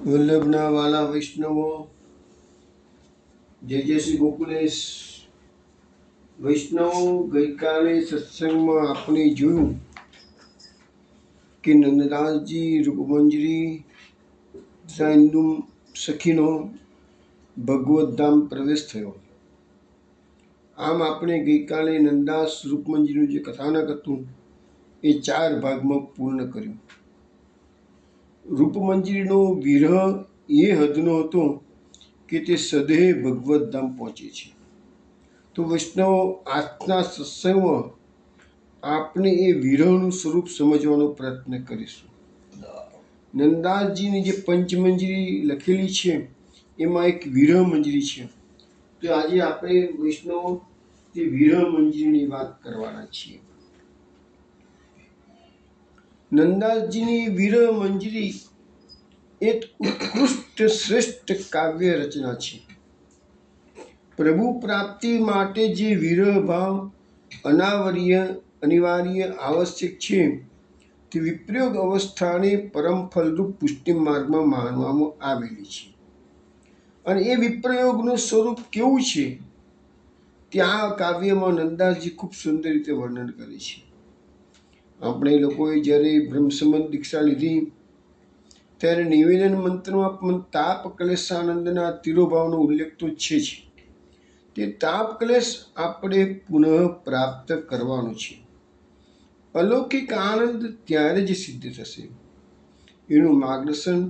વલ્લભના વાલા વૈષ્ણવો, જય જય શ્રી ગોકુલેશ. વૈષ્ણવો, ગઈકાલે સત્સંગમાં આપણે જોયું કે નંદદાસજી રૂપમંજરી સાંદુ સખીનો ભગવત ધામ પ્રવેશ થયો. આમ આપણે ગઈકાલે નંદાસ રૂપમંજરીનું જે કથાનક હતું એ 4 ભાગમાં પૂર્ણ કર્યું. રૂપમંજરીનો વિરહ એ હદનો હતો કે તે સદેહ ભગવત ધામ પહોંચે છે. તો વૈષ્ણવો, આજના સત્સંગમાં આપણે એ વિરહનું સ્વરૂપ સમજવાનો પ્રયત્ન કરીશું. નંદાસજીની જે પંચમંજરી લખેલી છે એમાં એક વિરહ મંજરી છે. તો આજે આપણે વૈષ્ણવો તે વિરહ મંજરીની વાત કરવાના છીએ. નંદાસજીની વિરહ મંજરી એક ઉત્કૃષ્ટ શ્રેષ્ઠ કાવ્ય રચના છે. પ્રભુ પ્રાપ્તિ માટે જે વિરહ ભાવ અનિવાર્ય આવશ્યક છે તે વિપ્રયોગ અવસ્થાને પરમ ફલરૂપ પુષ્ટિ માર્ગમાં માનવામાં આવેલી છે. અને એ વિપ્રયોગનું સ્વરૂપ કેવું છે ત્યાં કાવ્યમાં નંદાસજી ખૂબ સુંદર રીતે વર્ણન કરે છે. આપણે લોકોએ જ્યારે બ્રહ્મસંબંધ દીક્ષા લીધી ત્યારે નિવેદન મંત્રમાં પણ તાપ ક્લેશાનંદના તિરોભાવનો ઉલ્લેખ તો છે જ. તે તાપ ક્લેશ આપણે પુનઃ પ્રાપ્ત કરવાનો છે. અલૌકિક આનંદ ત્યારે જ સિદ્ધ થશે. એનું માર્ગદર્શન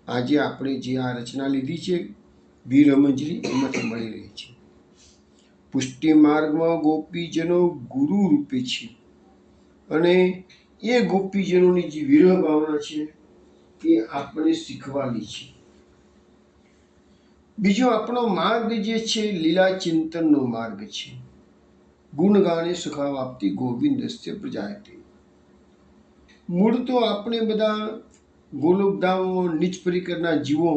આજે આપણે જે આ રચના લીધી છે વિરહ મંજરી એમાંથી મળી રહી છે. પુષ્ટિ માર્ગમાં ગોપીજનો ગુરુ રૂપે છે અને એ ગોપીજનોની જે વિરહ ભાવના છે એ આપણે શીખવાની છે. બીજો આપણો માર્ગ જે છે લીલા ચિંતનનો માર્ગ છે. ગુણગાને સુખાવાપ્તિ ગોવિંદસ્ય પ્રજાયતે. મૂળ તો આપણે બધા ગોલોકધામમાં નીચ પરિકરના જીવો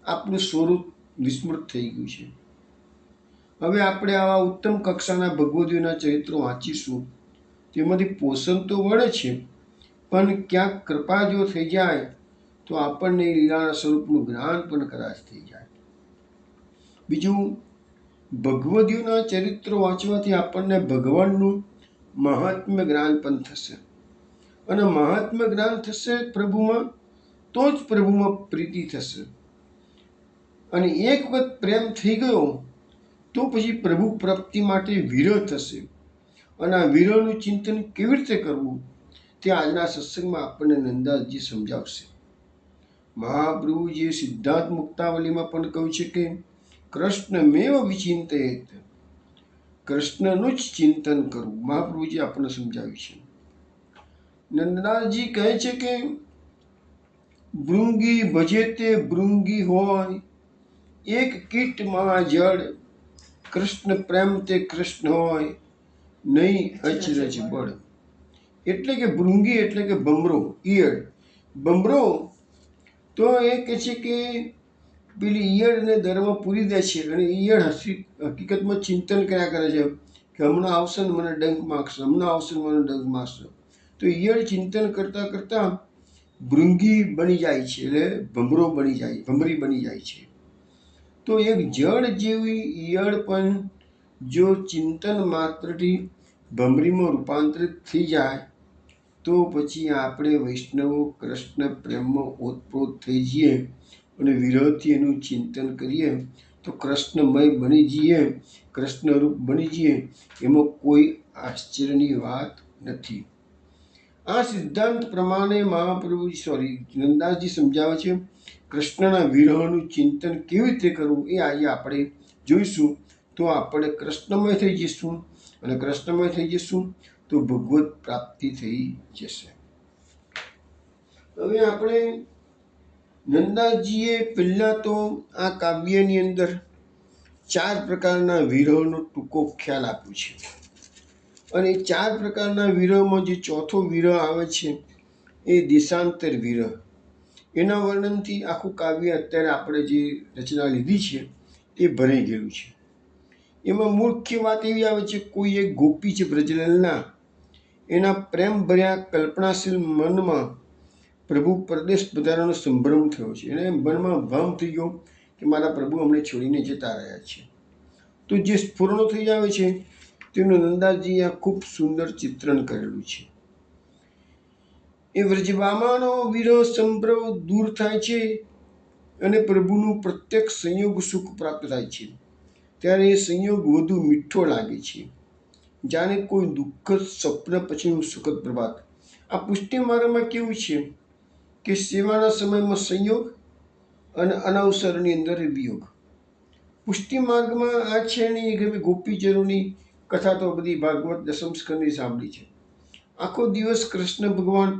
આપણું સ્વરૂપ વિસ્મૃત થઈ ગયું છે. હવે આપણે આવા ઉત્તમ કક્ષાના ભગવદીઓના ચરિત્રો વાંચીશું. તેમાંથી પોષણ તો મળે છે, પણ ક્યાંક કૃપા જો થઈ જાય તો આપણને લીલાના સ્વરૂપનું જ્ઞાન પણ કદાચ થઈ જાય. બીજું, ભગવદીઓના ચરિત્રો વાંચવાથી આપણને ભગવાનનું મહાત્મ્ય જ્ઞાન પણ થશે. અને મહાત્મ્ય જ્ઞાન થશે પ્રભુમાં તો જ પ્રભુમાં પ્રીતિ થશે. અને એક વખત પ્રેમ થઈ ગયો તો પછી પ્રભુ પ્રાપ્તિ માટે વિરહ થશે. અને આ વિરહનું ચિંતન કેવી રીતે કરવું તે આજના સત્સંગમાં આપણને નંદાસજી સમજાવશે. મહાપ્રભુજીએ સિદ્ધાંત મુક્તાવલીમાં પણ કહ્યું છે કે કૃષ્ણમેવ વિચિંતયેત. કૃષ્ણનું જ ચિંતન કરવું મહાપ્રભુજી આપણને સમજાવ્યું છે. નંદનાથજી કહે છે કે ભૃંગી ભજે તે ભૃંગી હોય, એક કીટ મહાજળ. કૃષ્ણ પ્રેમ તે કૃષ્ણ હોય, નહીં અચરજ બળ. એટલે કે ભૃંગી એટલે કે ભમરો, ઈયળ. ભમરો તો એ કહે છે કે પેલી ઈયળને દરમાં પૂરી દે છે અને ઈયળ હકીકતમાં ચિંતન કર્યા કરે છે કે હમણાં આવશે ને મને ડંક મારશે, હમણાં આવશે ને મને ડંક મારશે. તો ઈયળ ચિંતન કરતાં કરતાં ભૃંગી બની જાય છે, એટલે ભમરી બની જાય છે. તો એક જળ જેવી ઈયળ પણ જો ચિંતન માત્રથી ભમરીમાં રૂપાંતરિત થઈ જાય તો પછી આપણે વૈષ્ણવો કૃષ્ણ પ્રેમમાં ઓતપ્રોત થઈ જઈએ અને વિરહથી એનું ચિંતન કરીએ તો કૃષ્ણમય બની જઈએ, કૃષ્ણરૂપ બની જઈએ. એમાં કોઈ આશ્ચર્યની વાત નથી. આ સિદ્ધાંત પ્રમાણે નંદાસજી સમજાવે છે. કૃષ્ણના વિરહનું ચિંતન કેવી રીતે કરવું એ આજે આપણે જોઈશું. તો આપણે કૃષ્ણમય થઈ જઈશું અને કૃષ્ણમય થઈ જઈશું તો ભગવત પ્રાપ્તિ થઈ જશે. હવે આપણે નંદાસજીએ પહેલા તો આ કાવ્યની અંદર 4 પ્રકારના વિરહનો ટૂંકો ખ્યાલ આપ્યો છે. અને 4 પ્રકારના વિરહમાં જે ચોથો વિરહ આવે છે એ દેશાંતર વિરહ. એના વર્ણનથી આખું કાવ્ય અત્યારે આપણે જે રચના લીધી છે એ ભરાઈ ગયેલું છે. એમાં મુખ્ય વાત એવી આવે છે, કોઈ એક ગોપી છે બ્રજલલના, એના પ્રેમ ભર્યા કલ્પનાશીલ મનમાં પ્રભુ પરદેશ પધારવાનો સંભ્રમ થયો છે. એને મનમાં ભાવ થઈ ગયો કે મારા પ્રભુ અમને છોડીને જતા રહ્યા છે. તો જે સ્ફુરણો થઈ આવે છે તેનું નંદાજી આ ખૂબ સુંદર ચિત્રણ કરેલું છે. એ વ્રજવામાનો વિરહ સંભ્રમ દૂર થાય છે અને પ્રભુનું પ્રત્યક્ષ સંયોગ સુખ પ્રાપ્ત થાય છે. ત્યારે એ સંયોગ વધુ મીઠો લાગે છે, જાણે કોઈ દુઃખદ સ્વપ્ન પછીનું સુખદ પ્રભાત. આ પુષ્ટિ માર્ગમાં કેવું છે કે સેવાના સમયમાં સંયોગ અને અનવસરની અંદર વિયોગ. પુષ્ટિ માર્ગમાં આ છે નહીં કે ગોપીજનોની કથા તો બધી ભાગવત દસમ સ્કંદની સાંભળી છે. આખો દિવસ કૃષ્ણ ભગવાન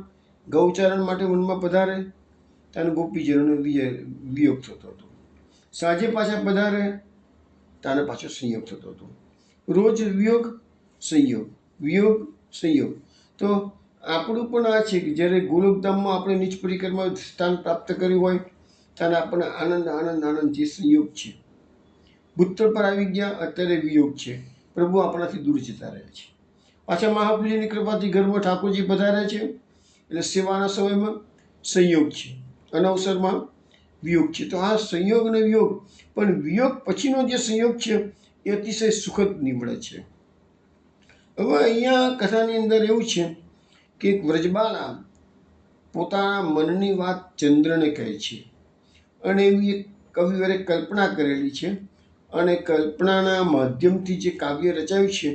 ગૌચારણ માટે વનમાં પધારે ત્યારે ગોપીજનોનો વિયોગ થતો હતો. સાંજે પાછા પધારે ત્યારે પાછો સંયોગ થતો હતો. રોજ વિયોગ સંયોગ, વિયોગ સંયોગ. તો આપણું પણ આ છે કે જ્યારે ગોલોકધામમાં આપણે નીચ પરિક્રમા સ્થાન પ્રાપ્ત કર્યું હોય ત્યારે આપણને આનંદ આનંદ આનંદ જે સંયોગ છે. ભૂતળ પર આવી ગયા, અત્યારે વિયોગ છે. પ્રભુ આપણાથી દૂર જતા રહે છે. પાછા મહાપ્રભુજીની કૃપાથી ઘરમાં ઠાકોરજી પધારે છે એટલે સેવાના સમયમાં સંયોગ છે, અનવસરમાં વિયોગ છે. તો આ સંયોગ અને વિયોગ, પણ વિયોગ પછીનો જે સંયોગ છે એ અતિશય સુખદ નીવડે છે. હવે અહીંયા કથાની અંદર એવું છે કે એક વ્રજબાલા પોતાના મનની વાત ચંદ્રને કહે છે અને એવી એક કવિવરે કલ્પના કરેલી છે અને કલ્પનાના માધ્યમથી જે કાવ્ય રચાયું છે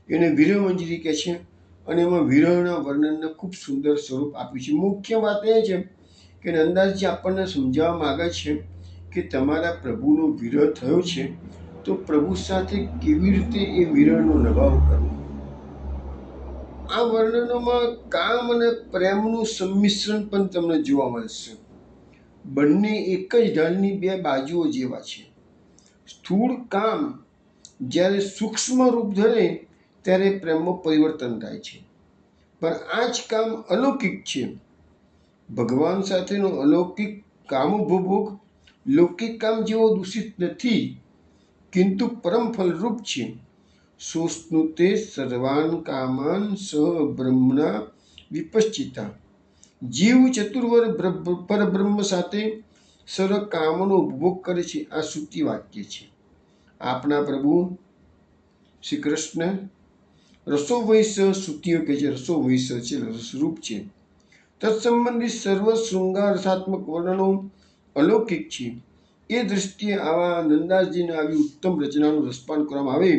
એને વિરહમંજરી કહે છે અને એમાં વિરહના વર્ણનને ખૂબ સુંદર સ્વરૂપ આપ્યું છે. મુખ્ય વાત એ છે કે નંદાજી આપણને સમજાવવા માગે છે કે તમારા પ્રભુનો વિરહ થયો છે તો પ્રભુ સાથે કેવી રીતે એ વિરહનો નિભાવ કરવો. આ વર્ણનોમાં કામ અને પ્રેમનું સંમિશ્રણ પણ તમને જોવા મળશે. બંને એક જ ઢાલની બે બાજુઓ જેવા છે. સ્થૂળ કામ જ્યારે સૂક્ષ્મ રૂપ ધરે ત્યારે પ્રેમમાં પરિવર્તન થાય છે, પણ આ જ કામ અલૌકિક છે. ભગવાન સાથેનો અલૌકિક કામોપભોગ લૌકિક કામ જેવો દૂષિત નથી, કિંતુ પરમ ફલરૂપ છે. સોસ્નુતે સર્વાન કામાન સહ બ્રહ્મણા વિપશ્ચિતા. જીવ ચતુર્વર પરબ્રહ્મ સાથે સર્વ કામનો ઉપભોગ કરે છે. આ શ્રુતિ વાક્ય છે. આપણા પ્રભુ શ્રી કૃષ્ણ રસો વૈશ્ય શ્રુતિઓ કહે છે, રસો વૈશ્ય છે, રસરૂપ છે. તત્સંબંધી સર્વ શૃંગારસાત્મક વર્ણનો અલૌકિક છે. એ દૃષ્ટિએ આવા નંદાસજીને આવી ઉત્તમ રચનાનું રસપાન કરવામાં આવે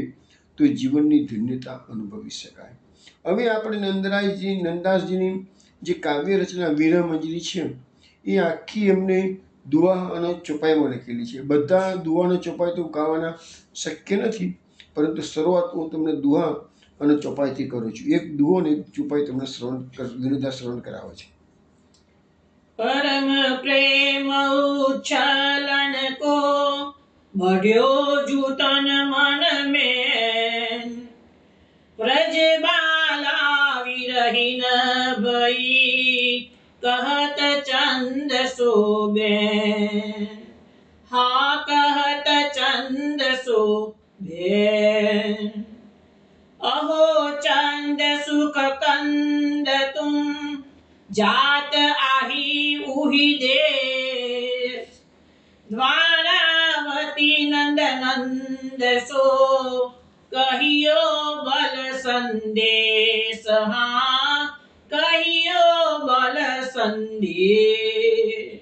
તો જીવનની ધન્યતા અનુભવી શકાય. હવે આપણે નંદાસજીની જે કાવ્ય રચના વિરહમંજરી છે એ આખી એમને દુહા અને ચોપાઈમાં લખેલી છે. બધા દુહા અને ચોપાઈ તો ગાવાના શક્ય નથી, પરંતુ શરૂઆત હું તમને દુહા અને ચોપાઈથી કરું છું. એક દુહો અને એક ચોપાઈ તમને વિનોદા શ્રવણ કરાવે છે. परम प्रेम उच्छलन को बढ़्यो जूतन मन में, व्रज बाला विरहीन भई कहत चंद सोबेन, हाँ कहत चंद सोबेन। अहो चंद सुख कंद तुम जात आही उही देश, द्वारावती नंद नंद सो कहियो बल संदेश, हाँ कहियो बल संदेश।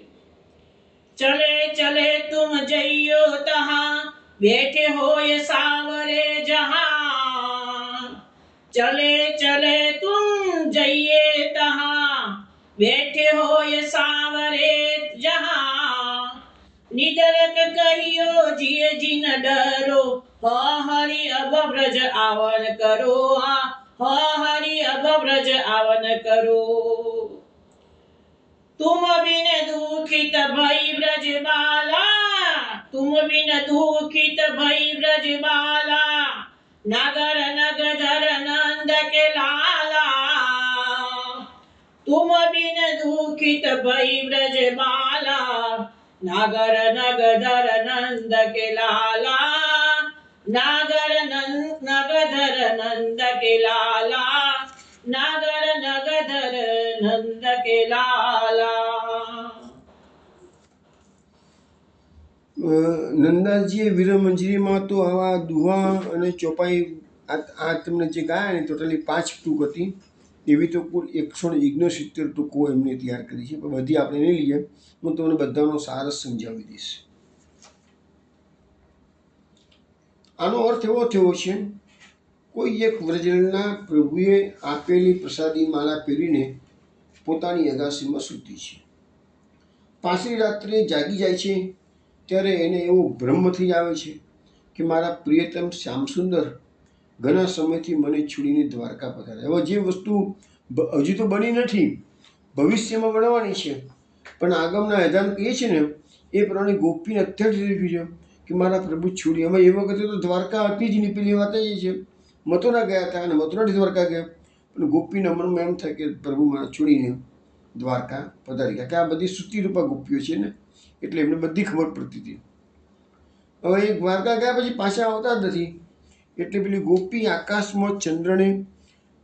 चले चले तुम जइयो तहाँ बैठे होय सावरे जहाँ, चले चले तुम जइए तहाँ बैठे होय सावरे जहाँ। निडरक कहियो जिय जिन डरो, हरि अब ब्रज आवन करो, हरि अब ब्रज आवन करो। तुम बिन दुखित भई ब्रज बाला, तुम बिन दुखित भई ब्रज बाला, नगर नगधर नंद के लाला। तुम बिन दुखित भई ब्रज बाला, नागर नगधर नंद के लाला, नागर नगधर नंद के लाला, नागर नगधर नंद के लाला। નંદાજીએ વીરમંજરીમાં તો આવા દુહા અને ચોપાઈ આ તમને જે ગાયા ને ટોટલી 5 ટૂંક હતી. એવી તો કુલ 169 ટૂંકો એમને તૈયાર કરી છે, પણ બધી આપણે નહીં લઈએ. હું તમને બધાનો સાર સમજાવી દઈશ. આનો અર્થ એવો થયો છે, કોઈ એક વ્રજના પ્રભુએ આપેલી પ્રસાદી માળા પહેરીને પોતાની અગાસીમાં સૂતી છે. પાછી રાત્રે જાગી જાય છે ત્યારે એને એવો ભ્રમ થઈ આવે છે કે મારા પ્રિયતમ શ્યામસુંદર ઘણા સમયથી મને છોડીને દ્વારકા પધાર્યા. હવે જે વસ્તુ હજુ તો બની નથી, ભવિષ્યમાં બનવાની છે, પણ આગમના એધાન કહીએ છીએ ને એ પ્રમાણે ગોપીને અત્યારથી થઈ ગયું છે કે મારા પ્રભુ છોડી. હવે એ વખતે તો દ્વારકા હતી જ નહીં. પેલી વાત એ છે, મથુરા ગયા હતા અને મથુરાથી દ્વારકા ગયા, પણ ગોપીના મનમાં એમ થાય કે પ્રભુ મારા છોડીને દ્વારકા પધારી ગયા. કે આ બધી શ્રુતિરૂપા ગોપીઓ છે ને, એટલે એમને બધી ખબર પડતી હતી. હવે એ દ્વારકા ગયા પછી પાછા આવતા જ નથી. એટલે પેલી ગોપી આકાશમાં ચંદ્રને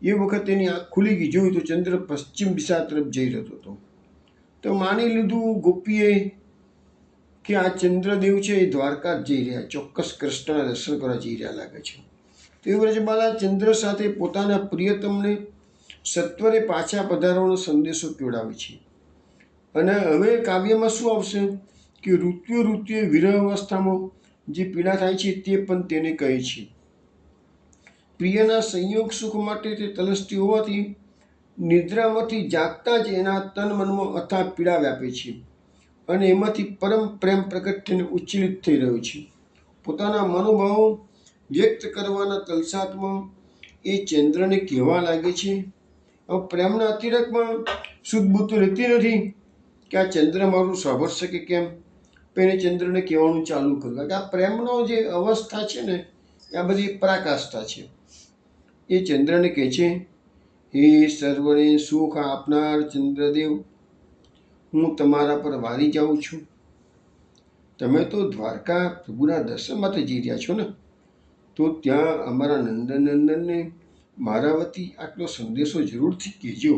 એ વખત એની આંખ ખુલી ગઈ, જોયું તો ચંદ્ર પશ્ચિમ દિશા તરફ જઈ રહ્યો હતો. તો માની લીધું ગોપીએ કે આ ચંદ્રદેવ છે એ દ્વારકા જ જઈ રહ્યા, ચોક્કસ કૃષ્ણના દર્શન કરવા જઈ રહ્યા લાગે છે. તો એ વ્રજબાલા ચંદ્ર સાથે પોતાના પ્રિયતમને સત્વરે પાછા પધારવાનો સંદેશો કેવડાવે છે. અને હવે કાવ્યમાં શું આવશે કે ઋતુએ વિરહ અવસ્થામાં જે પીડા થાય છે તે પણ તેને કહે છે. પ્રિયના સંયોગ સુખ માટે તે તલસતી હોવાથી નિદ્રામાંથી જાગતા જ એના તન મનમાં અથાગ પીડા વ્યાપે છે અને એમાંથી પરમ પ્રેમ પ્રગટ થઈને ઉચ્ચલિત થઈ રહ્યો છે. પોતાના મનોભાવો વ્યક્ત કરવાના તલસાતમાં એ ચંદ્રને કહેવા લાગે છે. હવે પ્રેમના અતિરેકમાં શુદ્ધ રહેતી નથી કે આ ચંદ્ર મારું સાંભળશે કે કેમ, એને ચંદ્રને કહેવાનું ચાલુ કર્યું. કે આ પ્રેમનો જે અવસ્થા છે ને આ બધી પરાકાષ્ઠા છે. એ ચંદ્રને કહે છે, હે સર્વને સુખ આપનાર ચંદ્રદેવ, હું તમારા પર વારી જાઉં છું. તમે તો દ્વારકા પ્રભુના દર્શન માટે જઈ રહ્યા છો ને, તો ત્યાં અમારા નંદનંદનને મારા વતી આટલો સંદેશો જરૂરથી કહેજો.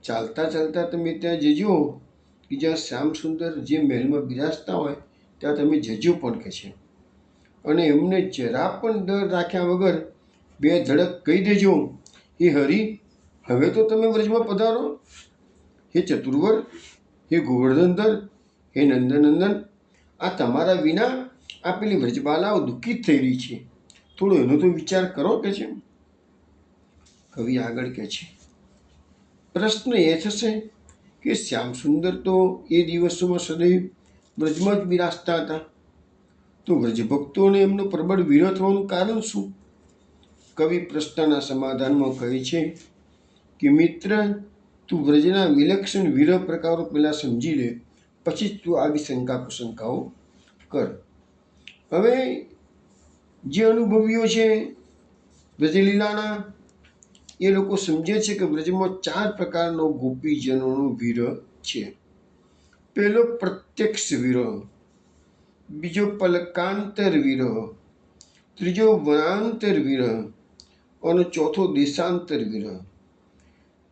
ચાલતા ચાલતા તમે ત્યાં જજો કે જ્યાં શ્યામ સુંદર જે મહેલમાં બિરાજતા હોય ત્યાં તમે જજો પણ કહે છે. અને એમને જરા પણ ડર રાખ્યા વગર 2 ધડક કહી દેજો, હે હરિ, હવે તો તમે વ્રજમાં પધારો. હે ચતુર્વર, હે ગોવર્ધનધર, હે નંદનંદન, આ તમારા વિના આ પેલી વ્રજબાલાઓ દુઃખિત થઈ રહી છે, થોડો એનો તો વિચાર કરો કે છે. કવિ આગળ કહે છે, પ્રશ્ન એ થશે કે શ્યામ સુંદર તો એ દિવસોમાં સદૈવ વ્રજમાં જ બિરાજતા હતા, તો વ્રજભક્તોને એમનો પ્રબળ વિરોધ થવાનું કારણ શું? કવિ પ્રશ્નના સમાધાનમાં કહે છે કે મિત્ર, તું વ્રજના વિલક્ષણ વિરહ પ્રકારો પહેલાં સમજી લે, પછી જ તું આવી શંકા કુશંકાઓ કર. હવે જે અનુભવીઓ છે વ્રજલીલાના, એ લોકો સમજે છે કે વ્રજમાં 4 પ્રકારનો ગોપીજનોનો વિરહ છે. પહેલો પ્રત્યક્ષ વિરહ, બીજો પલકાંતર વિરહ, ત્રીજો વનાંતર વિરહ અને ચોથો દેશાંતર વિરહ.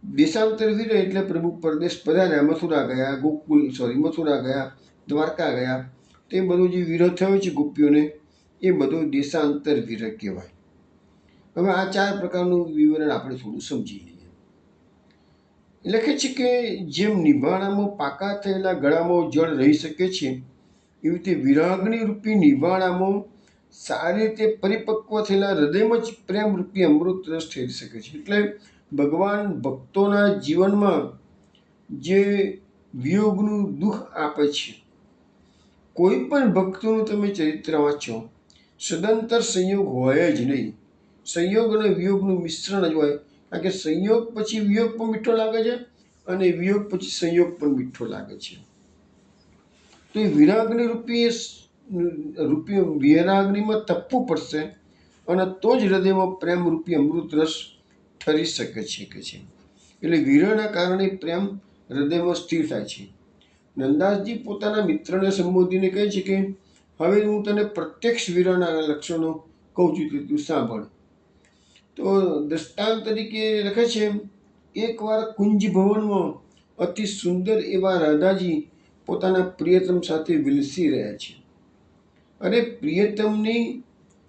દેશાંતર વિરહ એટલે પ્રભુ પરદેશ પધાર્યા, મથુરા ગયા, મથુરા ગયા, દ્વારકા ગયા, તે બધો જે વિરહ થયો છે ગોપીઓને, એ બધો દેશાંતર વિરહ કહેવાય. હવે આ 4 પ્રકારનું વિવરણ આપણે થોડું સમજી લઈએ. લખે છે કે જેમ નિભાણામાં પાકા થયેલા ગળામાં જળ રહી શકે છે, એવી રીતે વિરાગ્નિ રૂપી નિભાણામાં સારી રીતે પરિપક્વ થયેલા હૃદયમાં જ પ્રેમરૂપી અમૃત રસ થઈ શકે છે. એટલે ભગવાન ભક્તોના જીવનમાં જે વિયોગનું દુઃખ આપે છે, કોઈ પણ ભક્તોનું તમે ચરિત્ર વાંચો, સદંતર સંયોગ હોય જ નહીં. સંયોગ અને વિયોગનું મિશ્રણ જ હોય. કારણ કે સંયોગ પછી વિયોગ પણ મીઠો લાગે છે અને વિયોગ પછી સંયોગ પણ મીઠો લાગે છે. તો એ વિરાગ્નિ રૂપી વિરાગ્નિમાં તપવું પડશે અને તો જ હૃદયમાં પ્રેમરૂપી અમૃત રસ ઠરી શકે છે. એટલે વિરહના કારણે પ્રેમ હૃદયમાં સ્થિર થાય છે. નંદાસજી પોતાના મિત્રને સંબોધીને કહે છે કે હવે હું તને પ્રત્યક્ષ વિરહના લક્ષણો કહું છું, કે તું સાંભળ. તો દ્રષ્ટાંત તરીકે લખે છે, એકવાર કુંજ ભવનમાં અતિ સુંદર એવા રાધાજી પોતાના પ્રિયતમ સાથે વિલસી રહ્યા છે. અને પ્રિયતમની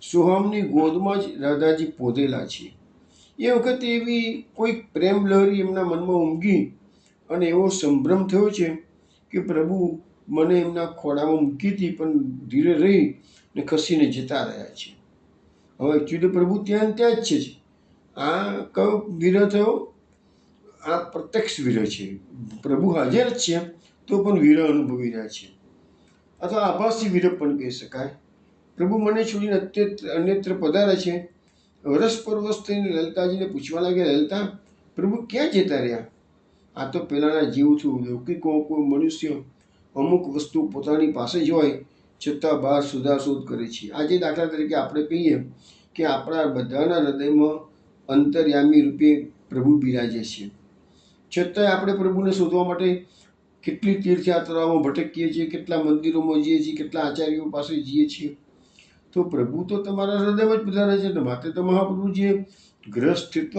સુહામની ગોદમાં જ રાધાજી પોધેલા છે. એ વખતે એવી કોઈક પ્રેમ લહરી એમના મનમાં ઉમગી અને એવો સંભ્રમ થયો છે કે પ્રભુ મને એમના ખોળામાં મૂકી હતી, પણ ધીરે રહી ને ખસીને જતા રહ્યા છે. હવે એકચ્યુઅલી પ્રભુ ત્યાં ને ત્યાં જ છે. આ કયો વિરહ થયો? આ પ્રત્યક્ષ વિરહ છે. પ્રભુ હાજર જ છે તો પણ વિરહ અનુભવી રહ્યા છે, અથવા આભાસી વિરહ પણ કહી શકાય. પ્રભુ મને છોડીને અન્યત્ર પધારે છે. વરસ પર વર્ષ થઈને લલિતાજીને પૂછવા લાગ્યા, લલિતા, પ્રભુ ક્યાં જતા રહ્યા? આ તો પહેલાંના જેવું થયું. લૌકિકો કોઈ મનુષ્ય અમુક વસ્તુ પોતાની પાસે જ હોય છતાં બહાર શોધાશોધ કરે છે. આજે દાખલા તરીકે આપણે કહીએ કે આપણા બધાના હૃદયમાં અંતર્યામી રૂપે પ્રભુ બિરાજે છે, છતાંય આપણે પ્રભુને શોધવા માટે કેટલી તીર્થયાત્રાઓમાં ભટકીએ છીએ, કેટલા મંદિરોમાં જઈએ છીએ, કેટલા આચાર્યો પાસે જઈએ છીએ. તો પ્રભુ તો તમારા હૃદયમાં જ પધારે છે. માટે તો મહાપ્રભુજીએ ગ્રહસ્થિત્વ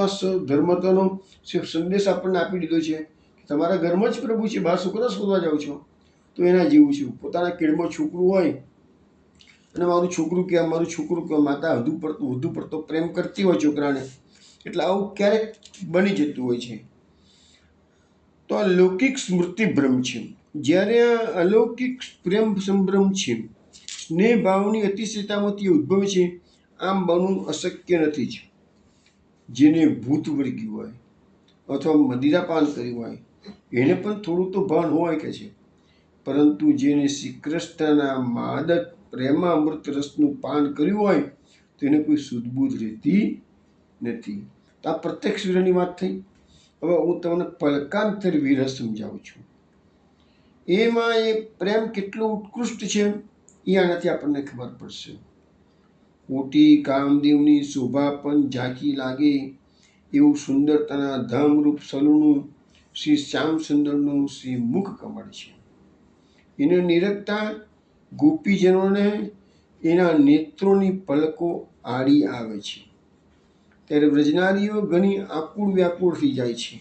ધર્મતાનો સંદેશ આપણને આપી દીધો છે કે તમારા ઘરમાં જ પ્રભુ છે, બહાર છોકરા શોધવા જાઓ છો. તો એના જેવું છે. પોતાના કેળમાં છોકરું હોય અને મારું છોકરું કે માતા વધુ પડતો પ્રેમ કરતી હોય છોકરાને, એટલે આવું ક્યારેક બની જતું હોય છે. તો આ લૌકિક સ્મૃતિ ભ્રમ છે. જ્યારે આ અલૌકિક પ્રેમ સંભ્રમ છે, સ્નેહ ભાવની અતિશયતામાંથી ઉદ્ભવે છે. આમ બનવું અશક્ય નથી જ. જેને ભૂત વળગ્યું હોય અથવા મદિરાપાન કર્યું હોય એને પણ થોડું તો ભાન હોય કે છે, પરંતુ જેને શ્રી કૃષ્ણના માદક પ્રેમામૃત રસનું પાન કર્યું હોય તો એને કોઈ સુધબૂધ રહેતી નથી. તો આ પ્રત્યક્ષ વિરહની વાત થઈ. હવે હું તમને પલકાંતર વિરહ સમજાવું છું. એમાં એ પ્રેમ કેટલો ઉત્કૃષ્ટ છે એ આનાથી આપણને ખબર પડશે. કોટી કામદેવની શોભા પણ ઝાંખી લાગે એવું સુંદરતાના ધામરૂપ સલુનું શ્રી શ્યામસુંદરનું શ્રી મુખ કમળ છે. એને નિરખતા ગોપીજનોને એના નેત્રોની પલકો આડી આવે છે. ત્યારે વ્રજનારીઓ ઘણી આકુળ વ્યાકુળ થઈ જાય છે.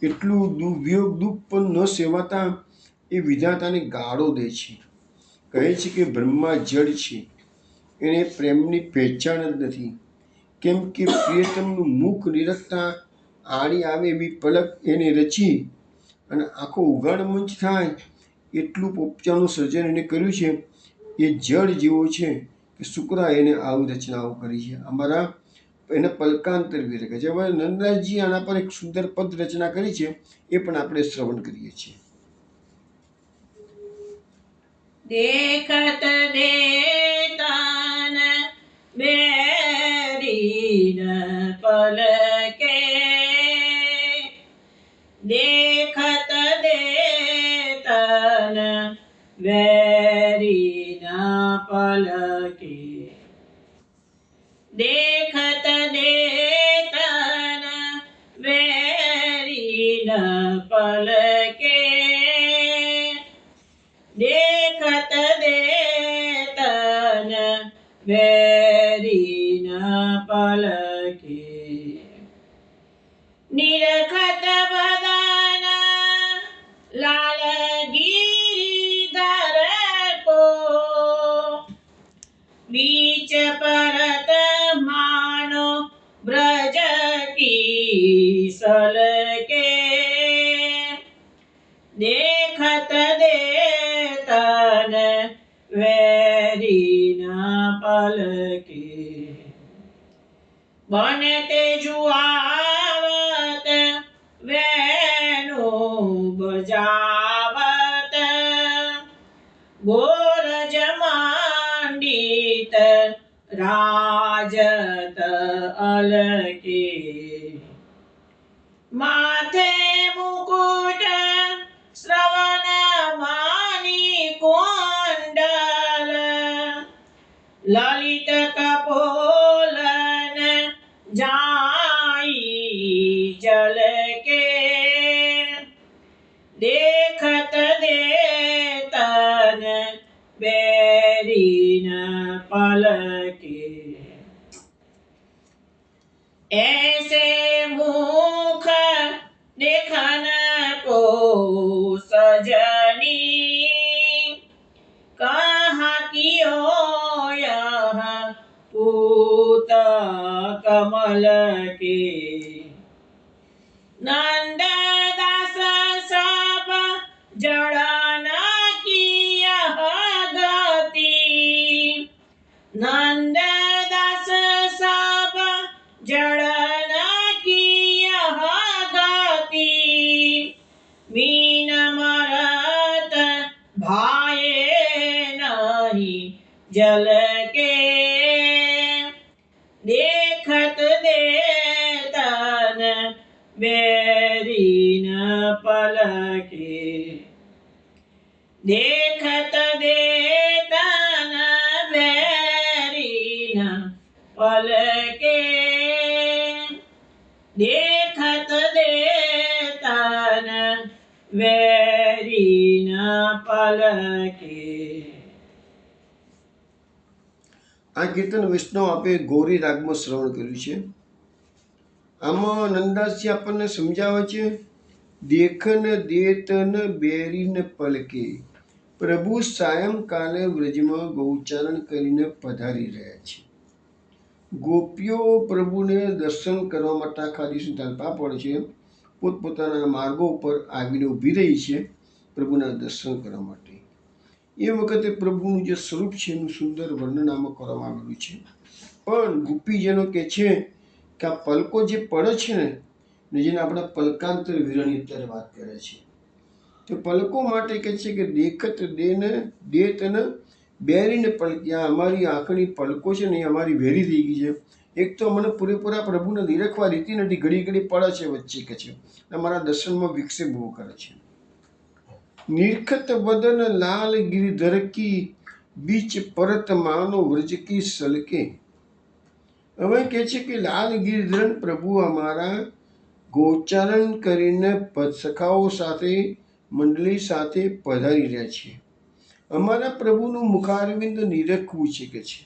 એટલું વિયોગ દુઃખ પણ ન સેવાતા એ વિધાતાને ગાળો દે છે. કહે છે કે બ્રહ્મા જડ છે, એને પ્રેમની પહેચાન જ નથી. કેમ કે પ્રિયતમનું મુખ નિરખતા આડી આવે એવી પલક એને રચી અને આખો ઉઘાડ મંચ થાય એટલું પોપચાનું સર્જન એને કર્યું છે. એ જળ જેવો છે કે શુક્રા એને આવી રચનાઓ કરી છે. અમારા એને પલકાંતર વિરહ કહે છે. હવે નંદરાજજી આના પર એક સુંદર પદ રચના કરી છે, એ પણ આપણે શ્રવણ કરીએ છીએ. દેખત દેતાન બેરીન પલકે, દેખત દેતન વેરીન પલકે, દેખત દેતન વેરીન પલકે, દેખત દેતન વેરીન પલકે, નિરખત વદન લાલ ગિરિધર કો, बीच परत मानो ब्रज की सलके, देखत देतन वेरीन पलके, बनते जुआवत वेणु बजावत, गोरज मांडित राजत अलके, माथे मुकुट श्रवण मानी कुंडल, ललित कपोलन जाई जल के, देखत देतन बेरीन पलके, ऐसे मुख दे कमल के नंद दास सब जड़न की यह गति नंद दास सब जड़न की यह गति मीन मरत भाए नहीं जल के देखत देतन बेरीन पलके देखत देतन बेरीन पलके देखत देतन बेरीन पलके। આ કીર્તન વૈષ્ણવ આપે ગૌરી રાગમાં શ્રવણ કર્યું છે. આમાં નંદાસજી આપણને સમજાવે છે, દેખન દેતન બેરીન પલકે. પ્રભુ સાયંકાલે વ્રજમાં ગૌચારણ કરીને પધારી રહ્યા છે. ગોપીઓ પ્રભુને દર્શન કરવા માટે આખા દિવસની તાલપા પડે છે. પોતપોતાના માર્ગો ઉપર આવીને ઊભી રહી છે પ્રભુના દર્શન કરવા માટે. એ વખતે પ્રભુનું જે સ્વરૂપ છે એનું સુંદર વર્ણન આમાં કરવામાં આવેલું છે. પણ ગોપીજનો કહે છે કે આ પલકો જે પડે છે ને જેને આપણે પલકાંતર વિરહની અત્યારે વાત કરે છે, તો પલકો માટે કહે છે કે દેખત દેતન બેરીને પલકી. આ અમારી આંખની પલકો છે ને એ અમારી વેરી થઈ ગઈ છે. એક તો મને પૂરેપૂરા પ્રભુને નિરખવા રીતિ નથી, ઘડી ઘડી પડે છે વચ્ચે કે છે, અમારા દર્શનમાં વિક્ષેપ બહુ કરે છે. નિરખત વદન લાલ ગિરિધર કી બીચ પરત માનો વ્રજ કી સલકે. હવે કહે છે કે લાલ ગિરિધર પ્રભુ અમારા ગોચારણ કરીને સખાઓ સાથે મંડળી સાથે પધારી રહ્યા છે. અમારા પ્રભુનું મુખારવિંદ નિરખવું છે કે છે.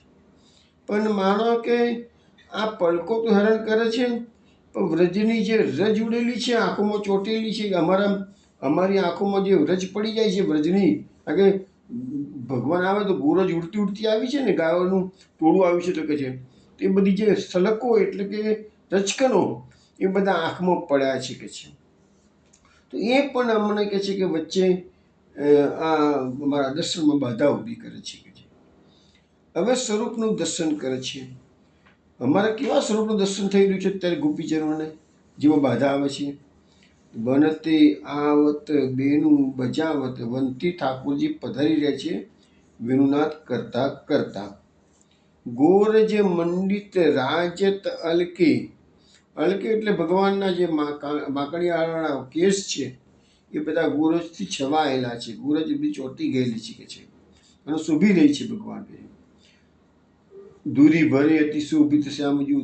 પણ માનો કે આ પલકો તો હેરાન કરે છે, પણ વ્રજની જે રજ ઉડેલી છે, આંખોમાં ચોટેલી છે, અમારી આંખોમાં જે રજ પડી જાય છે વ્રજની, કારણ કે ભગવાન આવે તો ગોરજ ઉડતી ઉડતી આવી છે ને, ગાયોનું ટોળું આવ્યું છે તો કે છે, એ બધી જે સલકો એટલે કે રચકનો એ બધા આંખમાં પડ્યા છે કે છે. તો એ પણ અમને કહે છે કે વચ્ચે આ અમારા દર્શનમાં બાધા ઊભી કરે છે કે છે. હવે સ્વરૂપનું દર્શન કરે છે. અમારા કેવા સ્વરૂપનું દર્શન થઈ રહ્યું છે અત્યારે ગોપીજનોને, જેમાં બાધા આવે છે. બનતે આવત બેનું બજાવત વંતી ઠાકોરજી પધારી રહ્યા છે વેણુનાદ કરતા કરતા. ગોરજ મંડિત રાજત અલકે. અલકે એટલે ભગવાનના જે માકડિયાળાના કેસ છે એ બધા ગોરજથી છવાયેલા છે. ગોરજ બધી ચોટી ગયેલી છે કે છે અને શોભી રહી છે ભગવાન. દૂરી ભરે અતિ શોભિત શ્યામજુ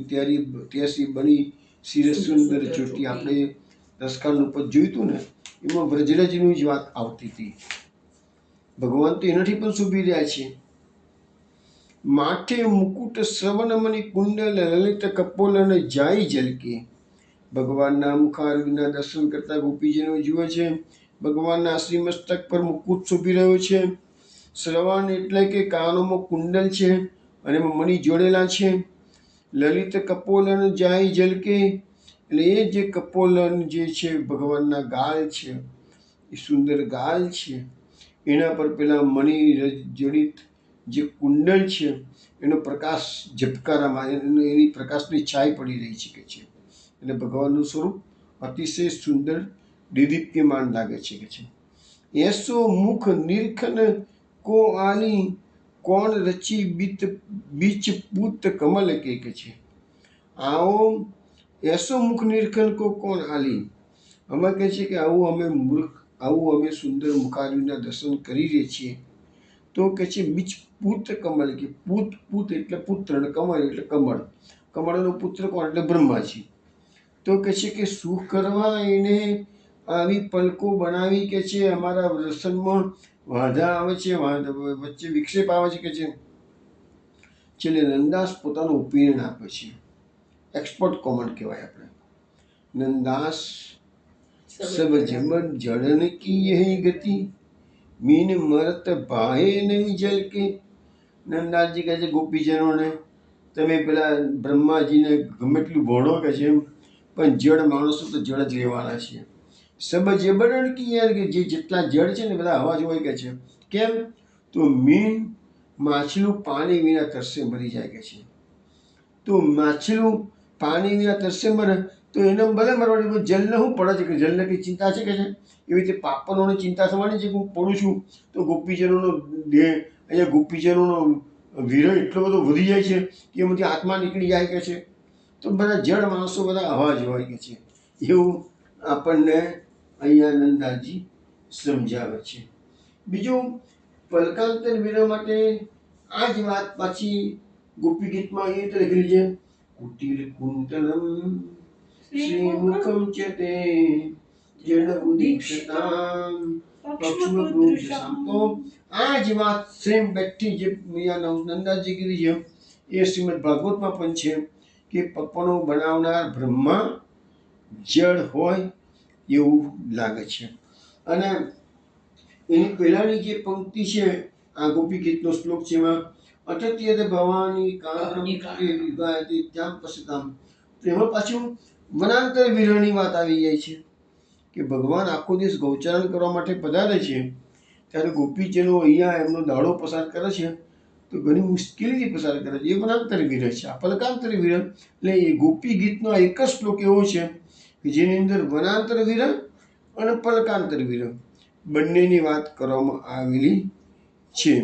ત્યાસી બની શિર સુંદર ચોટી. આપણે દસકાંડ ઉપર જોયું હતું ને, એમાં વ્રજરાજની જ વાત આવતી હતી. ભગવાન તો એનાથી પણ શોભી રહ્યા છે. માથે મુકુટ શ્રવણમણી કુંડલ લલિત કપોલ અને જાય જલકે. ભગવાનના મુખારવિંદના દર્શન કરતા ગોપીજનો જુએ છે. ભગવાનના શ્રીમસ્તક પર મુકુટ શોભી રહ્યો છે. શ્રવણ એટલે કે કાનોમાં કુંડલ છે અને એમાં મણી જોડેલા છે. લલિત કપોલન જાય જલકે એટલે એ જે કપોલન જે છે ભગવાનના ગાલ છે, એ સુંદર ગાલ છે, એના પર પેલા મણી જડિત જે કુંડલ છે એનો પ્રકાશ ઝબકારામાં એની પ્રકાશની છાય પડી રહી છે કે છે. એટલે ભગવાનનું સ્વરૂપ અતિશય સુંદર દેદીપ્યમાન લાગે છે કે છે. એસો મુખ નિરખન કો આલી કોણ રચી બીચ પૂત કમલ કે છે. આવો એસો મુખ નિરખન કો કોણ આલી. અમે કહે છે કે આવું અમે સુંદર મુખારવિંદના દર્શન કરી રહીએ છીએ. તો કે છે બીચ પૂત કમલ કે પૂત એટલે પુત્ર અને કમળ એટલે કમળ. કમળનો પુત્ર કોણ એટલે બ્રહ્માજી. તો કે છે કે શું કરવા એને આવી પલકો બનાવી કે છે. અમારા દર્શનમાં વાંધા આવે છે, વચ્ચે વિક્ષેપ આવે છે કે છે. છેલ્લે નંદાસ પોતાનું ઓપિનિયન આપે છે. એક્સપર્ટ કોમેન્ટ કહેવાય આપણે. નંદાસ સબ જમન જડન કી યહી ગતિ મીન મરત ભાએ નહીં જલ કે. નંદાસજી કહે છે ગોપીજનોને તમે પેલા બ્રહ્માજીને ગમે એટલું ભણો કે છે એમ, પણ જડ માણસો તો જડ જ રહેવાના છે. સબ જબરણ કી યાર કે જે જેટલા જડ છે ને બધા હવા જ હોય કે છે. કેમ? તો મીન માછલું પાણી વિના તરસે મરી જાય કે છે. તો માછલું પાણી વિના તરસે મરે તો એને ભલે મરવાની, પણ જલને શું પડે છે કે જલને કંઈ ચિંતા છે કે છે? એવી રીતે પાપનોની ચિંતા થવાની છે કે હું પડું છું તો ગોપીજનોનો દેહ, અહીંયા ગોપીજનોનો વિરહ એટલો બધો વધી જાય છે કે એમાંથી આત્મા નીકળી જાય કે છે. તો બધા જડ માણસો બધા અવાજ હોય કે છે. એવું આપણને અહીંયા નંદાજી સમજાવે છે. બીજું, પલકાંતર વિરહ માટે આ જ વાત પાછી ગોપી ગીતમાં એ રીતે લખેલી છે. કુટિલ કુંતલમ શ્રીમુખમ ચ તે જડ ઉદીક્ષતામ પક્ષ્મપુરુષામ. તો આ જ વાત સેમ બેઠી જે નંદાજી કીધી છે એ શ્રીમદ ભાગવતમાં પણ છે કે પપ્પણો બનાવનાર બ્રહ્મા જળ હોય એવું લાગે છે. અને એની પહેલાની જે પંક્તિ છે આ ગોપી ગીતનો શ્લોક છે એમાં અટત્યદ ભવાની કારણથી ત્યાં પસતામ. તો એમાં પાછું વનાંતર વિરહની વાત આવી જાય છે કે ભગવાન આખો દિવસ ગૌચરણ કરવા માટે પધારે છે ત્યારે ગોપીજનો અહીંયા એમનો દાડો પસાર કરે છે તો ઘણી મુશ્કેલીથી પસાર કરે છે. એ વનાંતર વિરહ છે. આ પલકાંતર વિરહ એટલે એ ગોપી ગીતનો એક જ શ્લોક એવો છે કે જેની અંદર વનાંતર વિરહ અને પલકાંતર વિરહ બંનેની વાત કરવામાં આવેલી છે.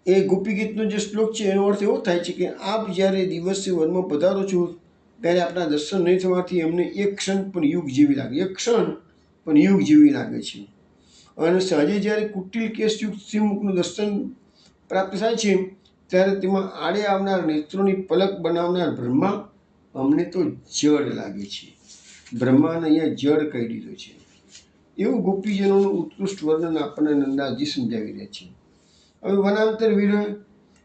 એ ગોપી ગીતનો જે શ્લોક છે એનો અર્થ એવો થાય છે કે આપ જ્યારે દિવસે વનમાં પધારો છો ત્યારે આપણા દર્શન નહીં થવાથી એમને એક ક્ષણ પણ યુગ જેવી લાગે, એક ક્ષણ પણ યુગ જેવી લાગે છે. અને સાંજે જ્યારે કુટિલ કેશયુક્ત શ્રીમુખનું દર્શન પ્રાપ્ત થાય છે ત્યારે તેમાં આડે આવનાર નેત્રોની પલક બનાવનાર બ્રહ્મા અમને તો જડ લાગે છે. બ્રહ્માને અહીંયા જડ કહી દીધો છે. એવું ગોપીજનોનું ઉત્કૃષ્ટ વર્ણન આપણને નંદાજી સમજાવી રહ્યા છે. હવે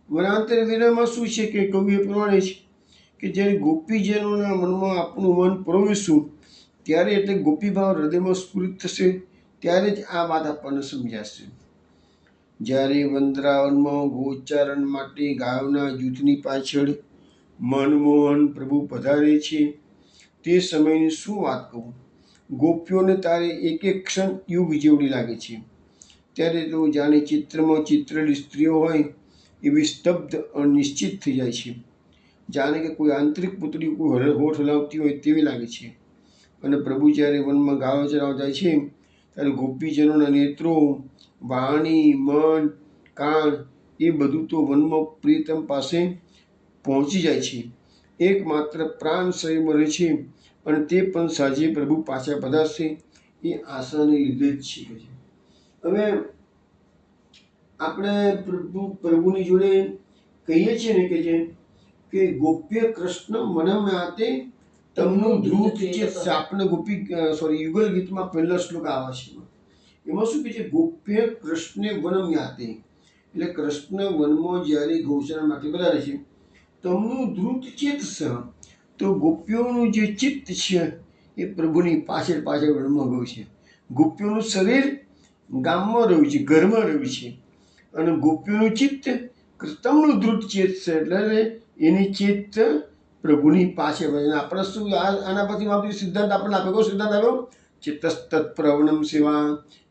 વનાંતર વિરહમાં શું છે કે કવિ એ પ્રમાણે છે કે જ્યારે ગોપીજનોના મનમાં આપણું મન પ્રવેશશું ત્યારે એટલે ગોપીભાવ હૃદયમાં સ્ફુરિત થશે ત્યારે જ આ વાત આપણને સમજાશે. જ્યારે વંદરાવનમાં ગોચારણ માટે ગાયોના જૂથની પાછળ મનમોહન પ્રભુ પધારે છે તે સમયની શું વાત કહું. ગોપીઓને તારે એક એક ક્ષણ યુગ જેવડી લાગે છે. ત્યારે તો જાણે ચિત્રમાં ચિત્રેલી સ્ત્રીઓ હોય એવી સ્તબ્ધ અનિશ્ચિત થઈ જાય છે. જાણે કે કોઈ આંતરિક પુતળી કોઈ હોઠ હલાવતી હોય તેવી લાગે છે. અને પ્રભુ જ્યારે વનમાં ગાયો ચરાવવા જાય છે ત્યારે ગોપીજનોના નેત્રો, વાણી, મન, કાન એ બધું તો વનમાં પ્રિયતમ પાસે પહોંચી જાય છે. એકમાત્ર પ્રાણ શરીરમાં રહે છે અને તે પણ સાંજે પ્રભુ પાછા પધારશે એ આશાને લીધે જ છે. હવે આપણે પ્રભુની જોડે કહીએ છીએ ને કે જે કે ગોપ્ય કૃષ્ણ મનમ્યાતે તમનું ધ્રુવ ચેત. આપણે યુગલ ગીતમાં પહેલો શ્લોક આવે છે. એમાં શું કહે છે? ગોપ્ય કૃષ્ણે વનમ્યાતે એટલે કૃષ્ણ વનમાં જ્યારે ગૌચરણ માટે પધારે છે તમનું ધ્રુત ચેત સહ. તો ગોપીઓનું જે ચિત્ત છે એ પ્રભુની પાછળ પાછળ વનમાં ગયું છે. ગોપીઓનું શરીર ગામમાં રહ્યું છે, ઘરમાં રહ્યું છે અને ગોપીઓનું ચિત્ત તમનું ધ્રુત ચેત છે એટલે એની ચિત્ત પ્રભુની પાછળ. આપણે શું આના પરથી આપણે સિદ્ધાંત આપણને આપ્યો? કયો સિદ્ધાંત આવ્યો? ચિત્તસ્તત પ્રવણમ સેવા.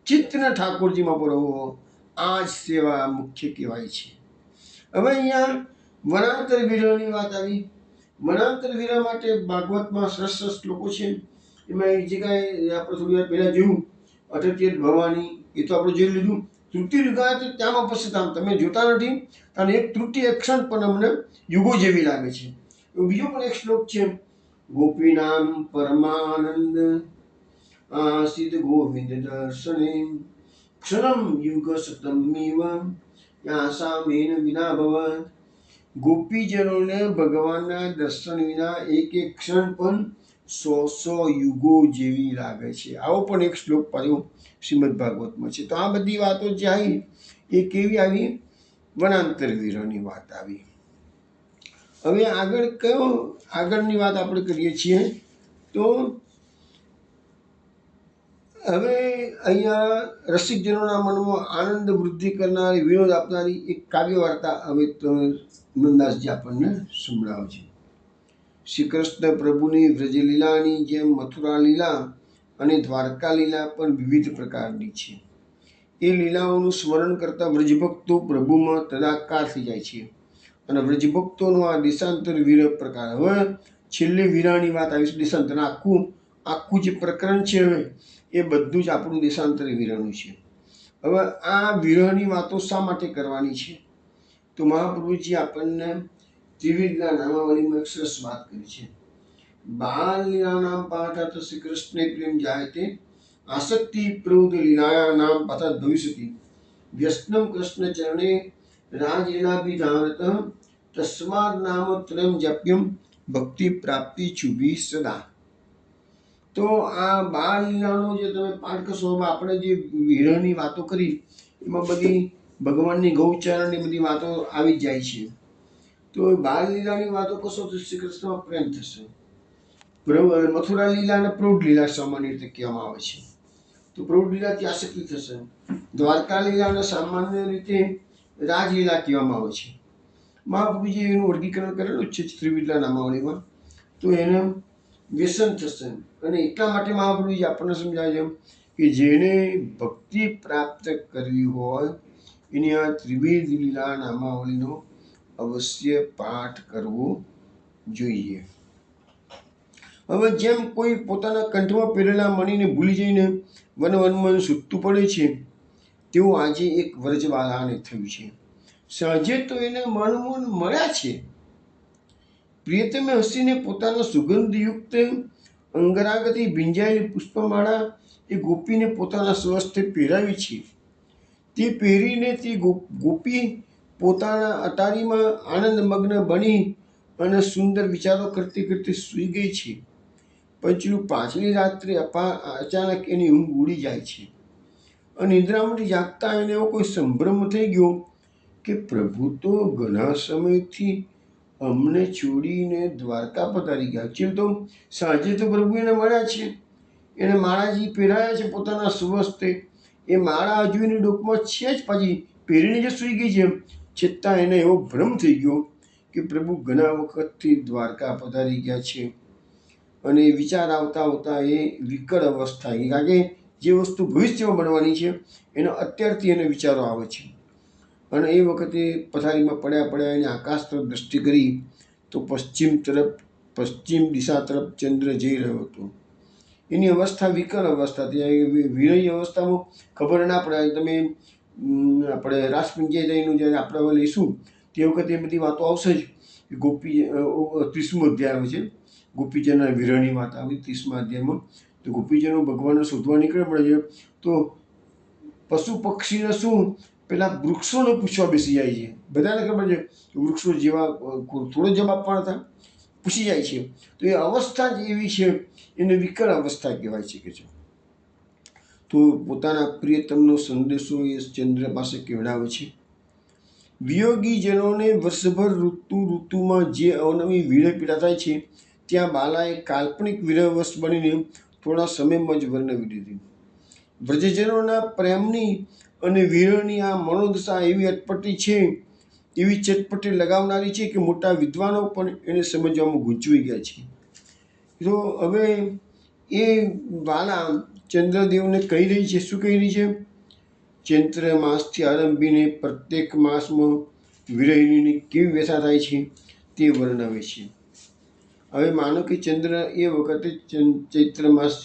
ચિત્તને ઠાકોરજીમાં પરવો આ જ સેવા મુખ્ય કહેવાય છે. હવે અહીંયા વનાંતર વિરહની વાત આવી. વનાંતર વિરહ માટે ભાગવતમાં સરસ સરસ શ્લોકો છે. એમાં એક જગ્યાએ આપણે થોડી વાર પહેલાં જોયું અટત્યદ ભવાની, એ તો આપણે જોઈ લીધું. ત્રુટિ યુગાત ત્યાંમાં પશ્યતામ, તમે જોતા નથી અને એક ત્રુટિ એક ક્ષણ પણ અમને યુગો જેવી લાગે છે. બીજો પણ એક શ્લોક છે. ગોપીનામ પરમાનંદ આસિત ગોવિંદ દર્શને ક્ષણમ યુગ સતમિવ યાસામેન વિના ભવત. ગોપીજનોને ભગવાનના દર્શન વિના એક એક ક્ષણ પણ 100 યુગો જેવી લાગે છે. આવો પણ એક શ્લોક પાછો શ્રીમદ ભાગવતમાં છે. તો આ બધી વાતો જે આવી એ કેવી આવી? વનાંતર વિરહની વાત આવી. હવે આગળની વાત આપણે કરીએ છીએ તો હવે અહીંયા રસિકજનોના મનમાં આનંદ વૃદ્ધિ કરનારી, વિનોદ આપનારી એક કાવ્ય વાર્તા હવે નંદાસજી આપણને સંભળાવે છે. શ્રી કૃષ્ણ પ્રભુની વ્રજલીલાની જેમ મથુરા લીલા અને દ્વારકા લીલા પણ વિવિધ પ્રકારની છે. એ લીલાઓનું સ્મરણ કરતા વ્રજભક્તો પ્રભુમાં તદાકાર થઈ જાય છે. અને વ્રજભક્તોનો આ દેશાંતર વિરહ પ્રકાર. હવે છેલ્લે વીરાની વાત આવી છે. દેશાંતર આખું જે પ્રકરણ છે હવે એ બધું જ આપણું દેશાંતર વિરહનું છે. હવે આ વિરહની વાતો શા માટે કરવાની છે? તો મહાપ્રભુજી આપણને ત્રિવિધના નામાવલીમાં એક સરસ વાત કરી છે. બાલ લીલાનામ પાઠાત શ્રી કૃષ્ણે પ્રેમ જાયતે આસક્તિ પ્રવૃત્ત લીલાયાનામ પાઠાત ભવિષ્યતિ વ્યસનમ કૃષ્ણ ચરણે રાજલીલાભિધાનત તસ્માદ નામ ત્રયમ જપ્યમ ભક્તિ પ્રાપ્તિ છુભી સદા. તો આ બાળ લીલાનો જે તમે પાઠ કરશો, આપણે જે વિરહની વાતો કરી એમાં બધી ભગવાનની ગૌચરણની બધી વાતો આવી જાય છે. તો બાળ લીલાની વાતો કરશો તો શ્રી કૃષ્ણમાં પ્રેમ થશે. મથુરા લીલા અને પ્રૌઢ લીલા સામાન્ય રીતે કહેવામાં આવે છે. તો પ્રૌઢ લીલાથી આસક્તિ થશે. દ્વારકા લીલાને સામાન્ય રીતે રાજલીલા કહેવામાં આવે છે. મહાપ્રભુજી એનું વર્ગીકરણ કરેલું છે ત્રિવિધના નામાવલીમાં. તો એને વ્યસન થશે. અને એટલા માટે મહાપ્રભુજી આપણને સમજાવે છે કે જેને ભક્તિ પ્રાપ્ત કરવી હોય એની આ ત્રિવિધ લીલા નામાવલીનો અવશ્ય પાઠ કરવો જોઈએ. હવે જેમ કોઈ પોતાના કંઠમાં પહેરેલા મણીને ભૂલી જઈને વનમાં સૂતું પડે છે, તેવું આજે એક વ્રજબાલાને થયું છે. સાંજે તો એને મણમણ મળ્યા છે. પ્રિયતમે હસીને પોતાના સુગંધયુક્ત અંગરાગથી ભીંજાયેલી પુષ્પમાળા એ ગોપીને પોતાના સ્વસ્તે પહેરાવી છે. તે પહેરીને તે ગોપી પોતાના અટારીમાં આનંદમગ્ન બની અને સુંદર વિચારો કરતી કરતી સૂઈ ગઈ છે. પછી પાછલી રાત્રે અચાનક એની ઊંઘ ઉડી જાય છે. અને નિદ્રામાંથી જાગતા એને એવો કોઈ સંભ્રમ થઈ ગયો કે પ્રભુ તો ઘણા સમયથી અમને છોડીને દ્વારકા પધારી ગયા. એકચ્યુઅલી તો સાંજે તો પ્રભુ એને મળ્યા છે, એને માળાજી પહેરાયા છે પોતાના સુવસ્તે. એ માળા હજુ એની ડોકમાં છે જ, પાછી પહેરીને જે સૂઈ ગઈ છે. છતાં એને એવો ભ્રમ થઈ ગયો કે પ્રભુ ઘણા વખતથી દ્વારકા પધારી ગયા છે. અને વિચાર આવતા આવતા એ વિકળ અવસ્થા, કારણ કે જે વસ્તુ ભવિષ્યમાં બનવાની છે એનો અત્યારથી એને વિચારો આવે છે. અને એ વખતે પથારીમાં પડ્યા એને આકાશ તરફ દ્રષ્ટિ કરી તો પશ્ચિમ દિશા તરફ ચંદ્ર જઈ રહ્યો હતો. એની અવસ્થા વિકળ અવસ્થા, ત્યાં વિરહી અવસ્થામાં ખબર ના પડે. તમે આપણે રાસપંચાયતનું જ્યારે આપણે હવે લઈશું તે વખતે એ બધી વાતો આવશે જ. ગોપી 30મો અધ્યાય આવે છે, ગોપીજનના વિરહની વાત આવી 30મા અધ્યાયમાં. તો ગોપીજનો ભગવાનને શોધવા નીકળે પડે છે. તો પશુ પક્ષીને શું પેલા વૃક્ષોને પૂછવા બેસી જાય છે. બધાને ખબર છે વૃક્ષો જેવા થોડો જવાબ આપવાના હતા, પૂછી જાય છે. તો એ અવસ્થા જ એવી છે, એને વિકળ અવસ્થા કહેવાય છે કે છે. તો પોતાના પ્રિયતમનો સંદેશો એ ચંદ્ર પાસે કહેવડાવે છે. વિયોગીજનોને વર્ષભર ઋતુમાં જે અવનવી વિરહ પીડા થાય છે, ત્યાં બાલાએ કાલ્પનિક વિરહવશ બનીને થોડા સમયમાં જ વર્ણવી દીધી. વ્રજજનોના પ્રેમની અને વિરહની આ મનોદશા એવી અટપટી છે, એવી ચટપટી લગાવનારી છે કે મોટા વિદ્વાનો પણ એને સમજવામાં ગૂંચવાઈ ગયા છે. તો હવે એ બાલા ચંદ્રદેવને કહી રહી છે, શું કહી રહી છે? ચૈત્ર માસથી આરંભીને પ્રત્યેક માસમાં વિરહિણીની કેવી વ્યથા થાય છે તે વર્ણવે છે. હવે માનો કે ચંદ્ર એ વખતે ચૈત્ર માસ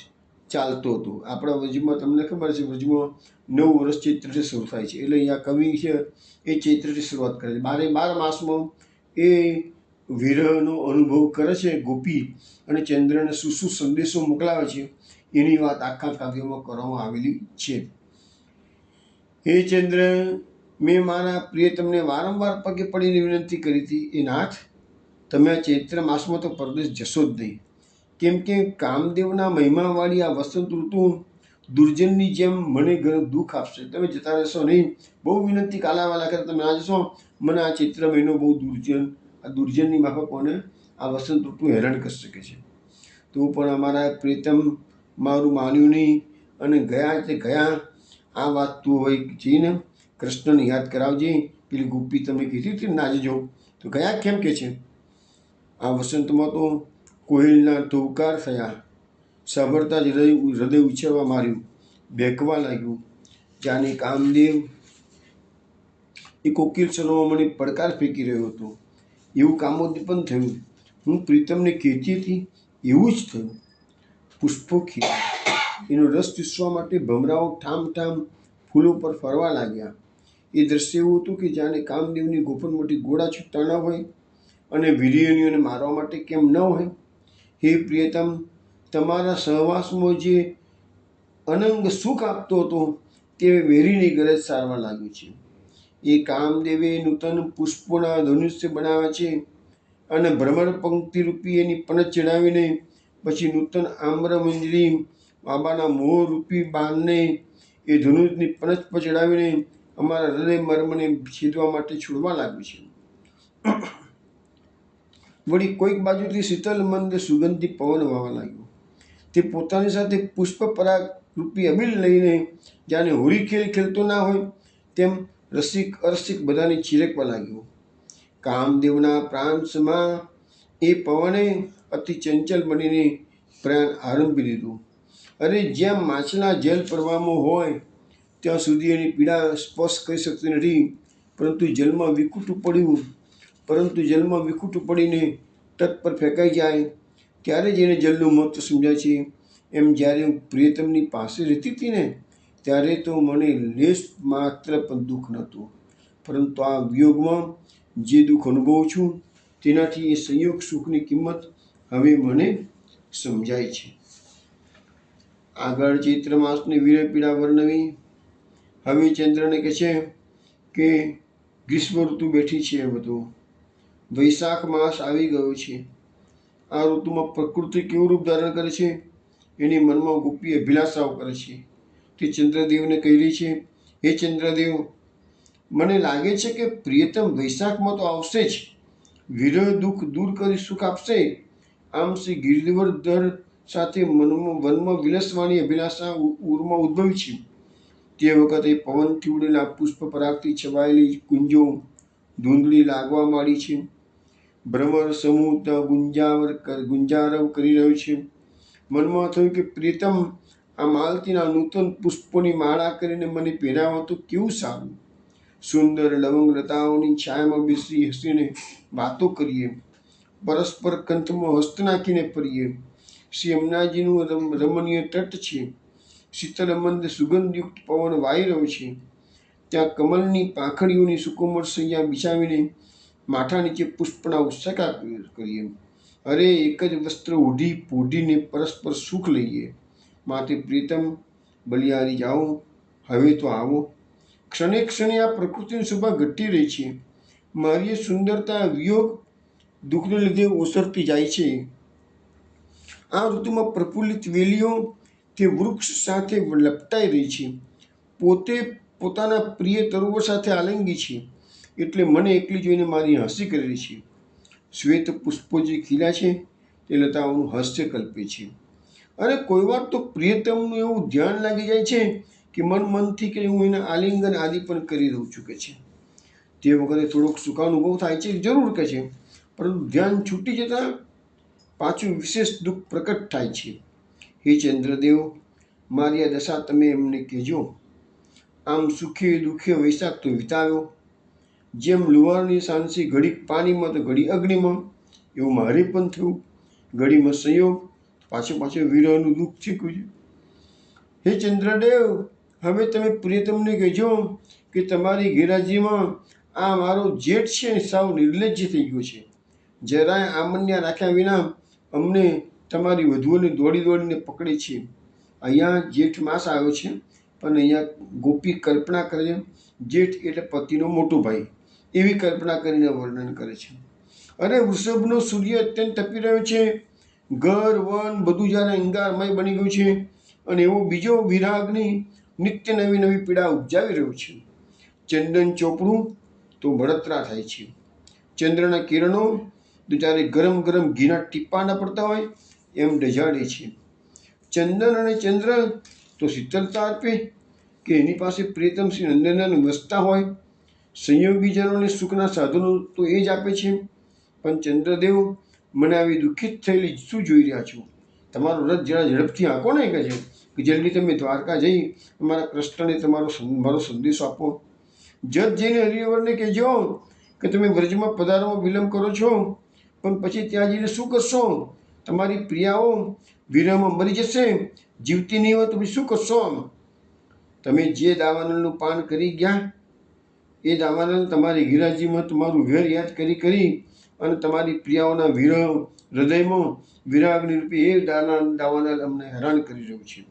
ચાલતો હતો. આપણા વ્રજમાં તમને ખબર છે, વ્રજમાં 9 વર્ષ ચૈત્રથી શરૂ થાય છે. એટલે અહીંયા કવિ છે એ ચૈત્રથી શરૂઆત કરે છે. 12 માસમાં એ વિરહનો અનુભવ કરે છે ગોપી, અને ચંદ્રને શું શું સંદેશો મોકલાવે છે એની વાત આખા કાવ્યમાં કરવામાં આવેલી છે. હે ચંદ્ર, મેં મારા પ્રિયતમને વારંવાર પગે પડીને વિનંતી કરી હતી, એ નાથ, તમે આ ચૈત્ર માસમાં તો પરદેશ જશો જ નહીં. કેમ કે કામદેવના મહિમાવાળી આ વસંત ઋતુ દુર્જનની જેમ મને ઘણું દુઃખ આપશે. તમે જતા રહેશો નહીં. બહુ વિનંતી કાલાવાલા કરે, તમે ના જશો, મને આ ચૈત્ર મહિનો બહુ દુર્જનની માફક મને આ વસંત ઋતુ હેરાન કરી શકે છે. તો પણ અમારા પ્રિયતમ મારું માન્યું નહીં અને ગયા તે ગયા. આ વાત તું હવે જઈને કૃષ્ણને યાદ કરાવજે. પેલી ગોપી તમે કીધી હતી ના જજો, તો ગયા કેમ કે છે? આ વસંતમાં તો કોયલના ટહુકાર થયા. સાંભળતા જ હૃદય ઉછળવા માંડ્યું, બેકવા લાગ્યું. જાણે કામદેવ એ કોકિલ સરોમાં મને પડકાર ફેંકી રહ્યો હતો એવું કામોદ્દીપન થયું. હું પ્રીતમને કહેતી હતી એવું જ થયું. પુષ્પો ખીલ્યા, એનો રસ ચૂસવા માટે ભમરાઓ ઠામ ઠામ ફૂલો પર ફરવા લાગ્યા. એ દ્રશ્ય એવું હતું કે જાણે કામદેવની ગોપન મોટી ગોળા છૂટતા ન હોય અને વિરહીણીઓને મારવા માટે કેમ ન હોય. હે પ્રિયતમ, તમારા સહવાસમાં જે અનંગ સુખ આપતો હતો તે વેરીની ગરજ સારવા લાગ્યું છે. એ કામદેવે નૂતન પુષ્પોના ધનુષ્ય બનાવ્યા છે અને ભ્રમર પંક્તિ રૂપી એની પણછ ચડાવીને પછી નૂતન આમ્રમંજરી બાબાના મોહ રૂપી બાણને એ ધનુષની પણછ પર ચડાવીને અમારા હૃદય મર્મને છેદવા માટે છોડવા લાગ્યું છે. વળી કોઈક બાજુથી શીતલ મંદ સુગંધી પવન વાવા લાગ્યો. તે પોતાની સાથે પુષ્પ પરાગ રૂપી અબીલ લઈને જાણે હોળી ખેલ ખેલતો ના હોય તેમ રસિક અરસિક બધાને ચીરકવા લાગ્યો. કામદેવના પ્રાંશમાં એ પવને અતિ ચંચલ બનીને પ્રયાણ આરંભી દીધું. અરે જ્યાં માછલા જેલ પ્રવાહમાં હોય ત્યાં સુધી એની પીડા સ્પર્શ કરી શકતી નથી, પરંતુ જલમાં વિખૂટું પડીને તટ પર ફેંકાઈ જાય ત્યારે જ એને જલનું મહત્વ સમજાય છે. એમ જ્યારે હું પ્રિયતમની પાસે રહેતી હતી ને ત્યારે તો મને લેશ માત્ર પણ દુઃખ નહોતું, પરંતુ આ વિયોગમાં જે દુઃખ અનુભવું છું તેનાથી એ સંયોગ સુખની કિંમત હવે મને સમજાય છે. આગળ ચૈત્ર માસની વીર પીડા વર્ણવી. હવે ચંદ્રને કહે છે કે ગ્રીષ્મ ઋતુ બેઠી છે. બધું વૈશાખ માસ આવી ગયો છે. આ ઋતુમાં પ્રકૃતિ કેવું રૂપ ધારણ કરે છે એની મનમાં ગોપી અભિલાષાઓ કરે છે. તે ચંદ્રદેવને કહી રહી છે, હે ચંદ્રદેવ, મને લાગે છે કે પ્રિયતમ વૈશાખમાં તો આવશે જ, વિરહ દુઃખ દૂર કરી સુખ આપશે. આમ શ્રી ગિરિવર્ધન સાથે વનમાં વિલસવાની અભિલાષા ઉરમાં ઉદ્ભવી છે. તે વખતે પવનથી ઉડેલા પુષ્પ પરાગથી છવાયેલી કુંજો ધૂંધળી લાગવા માંડી છે. ભ્રમર સમૂહ ગુંજારવ કરી રહ્યો છે. મનમાં થયું કે પ્રિયતમ આ માલતીના નૂતન પુષ્પોની માળા કરીને મને પહેરાવો તો કેવું સારું. સુંદર લવંગ લતાઓની છાયામાં બેસી હસીને વાતો કરીએ, પરસ્પર કંઠમાં હસ્ત નાખીને ફરીએ. શ્રી યમુનાજીનું રમણીય તટ છે. શીતલ મંદ સુગંધયુક્ત પવન વાઈ રહ્યો છે. ત્યાં કમલની પાંખડીઓની સુકોમળ સૈયા બિછાવીને માથા નીચે પુષ્પના ઉત્સકા કરીએ. અરે એક જ વસ્ત્ર ઓઢી પોઢીને પરસ્પર સુખ લઈએ. માટે પ્રિયતમ બલિહારી જાઓ, હવે તો આવો. ક્ષણે ક્ષણે આ પ્રકૃતિની શોભા ઘટી રહી છે. મારી સુંદરતા વિયોગ દુઃખને લીધે ઓસરતી જાય છે. આ ઋતુમાં પ્રફુલ્લિત વેલીઓ તે વૃક્ષ સાથે લપટાઈ રહી છે. પોતે પોતાના પ્રિય તરુવો સાથે આલિંગી છે એટલે મને એકલી જોઈને મારી હસી કરી રહી છે. શ્વેત પુષ્પો જે ખીલ્યા છે તે લતાઓનું હાસ્ય કલ્પે છે. અને કોઈ વાર તો પ્રિયતમનું એવું ધ્યાન લાગી જાય છે કે મનથી કે હું એના આલિંગન આદિ પણ કરી દઉં છું કે છે. તે વખતે થોડોક સુખાનુભવ થાય છે જરૂર કે છે, પરંતુ ધ્યાન છૂટી જતાં પાછું વિશેષ દુઃખ પ્રકટ થાય છે. હે ચંદ્રદેવ, મારી આ દશા તમે એમને કહેજો. આમ સુખે દુઃખે વૈશાખ તો વિતાવ્યો. જેમ લુહારની સાંસી ઘડી પાણીમાં તો ઘડી અગ્નિમાં, એવું મારે પણ થયું. ઘડીમાં સંયોગ, પાછો વિરહનું દુઃખ શીખ્યું છે. હે ચંદ્રદેવ, હવે તમે પ્રિયતમને કહેજો કે તમારી ગેરહાજરીમાં આ મારો જેઠ છે સાવ નિર્લજ્જ થઈ ગયો છે. જરાય આમન્યા રાખ્યા વિના અમને તમારી વધુઓને દોડીને પકડે છે. અહીંયા જેઠ માસ આવ્યો છે, પણ અહીંયા ગોપી કલ્પના કરે છે જેઠ એટલે પતિનો મોટો ભાઈ, એવી કલ્પના કરીને વર્ણન કરે છે. અરે વૃષભનો સૂર્ય અત્યંત તપી રહ્યો છે. ઘર વન બધું જ્યારે અંગારમય બની ગયું છે અને એવો બીજો વિરાગની નિત્ય નવી પીડા ઉપજાવી રહ્યો છે. ચંદન ચોપડું તો બળતરા થાય છે. ચંદ્રના કિરણો તો જ્યારે ગરમ ઘીના ટીપા ન પડતા હોય એમ ડજાડે છે. ચંદન અને ચંદ્ર તો શીતળતા આપે, કે એની પાસે પ્રિયતમ શ્રી નંદનંદન વસતા હોય? સંયોગીજનોને સુખના સાધનો તો એ જ આપે છે. પણ ચંદ્રદેવ, મને આવી દુઃખિત થયેલી શું જોઈ રહ્યા છો? તમારું રથ જરા ઝડપથી આંકો ને, કહે છે કે જલ્દી તમે દ્વારકા જઈ અમારા કૃષ્ણને મારો સંદેશો આપો. જત જઈને હરિહરને કહેજો કે તમે વ્રજમાં પધારવામાં વિલંબ કરો છો, પણ પછી ત્યાં જઈને શું કરશો? તમારી પ્રિયાઓ વિરહમાં મરી જશે, જીવતી નહીં હોય તો પછી શું કરશો? તમે જે દાવાનળનું પાન કરી ગયા, એ દાવાનળ તમારી ગિરાજીમાં તમારું વેર યાદ કરી અને તમારી પ્રિયાઓના વિરહ હૃદયમાં વિરાગની રૂપે એ દાવાનળ અમને હેરાન કરી રહ્યું છે.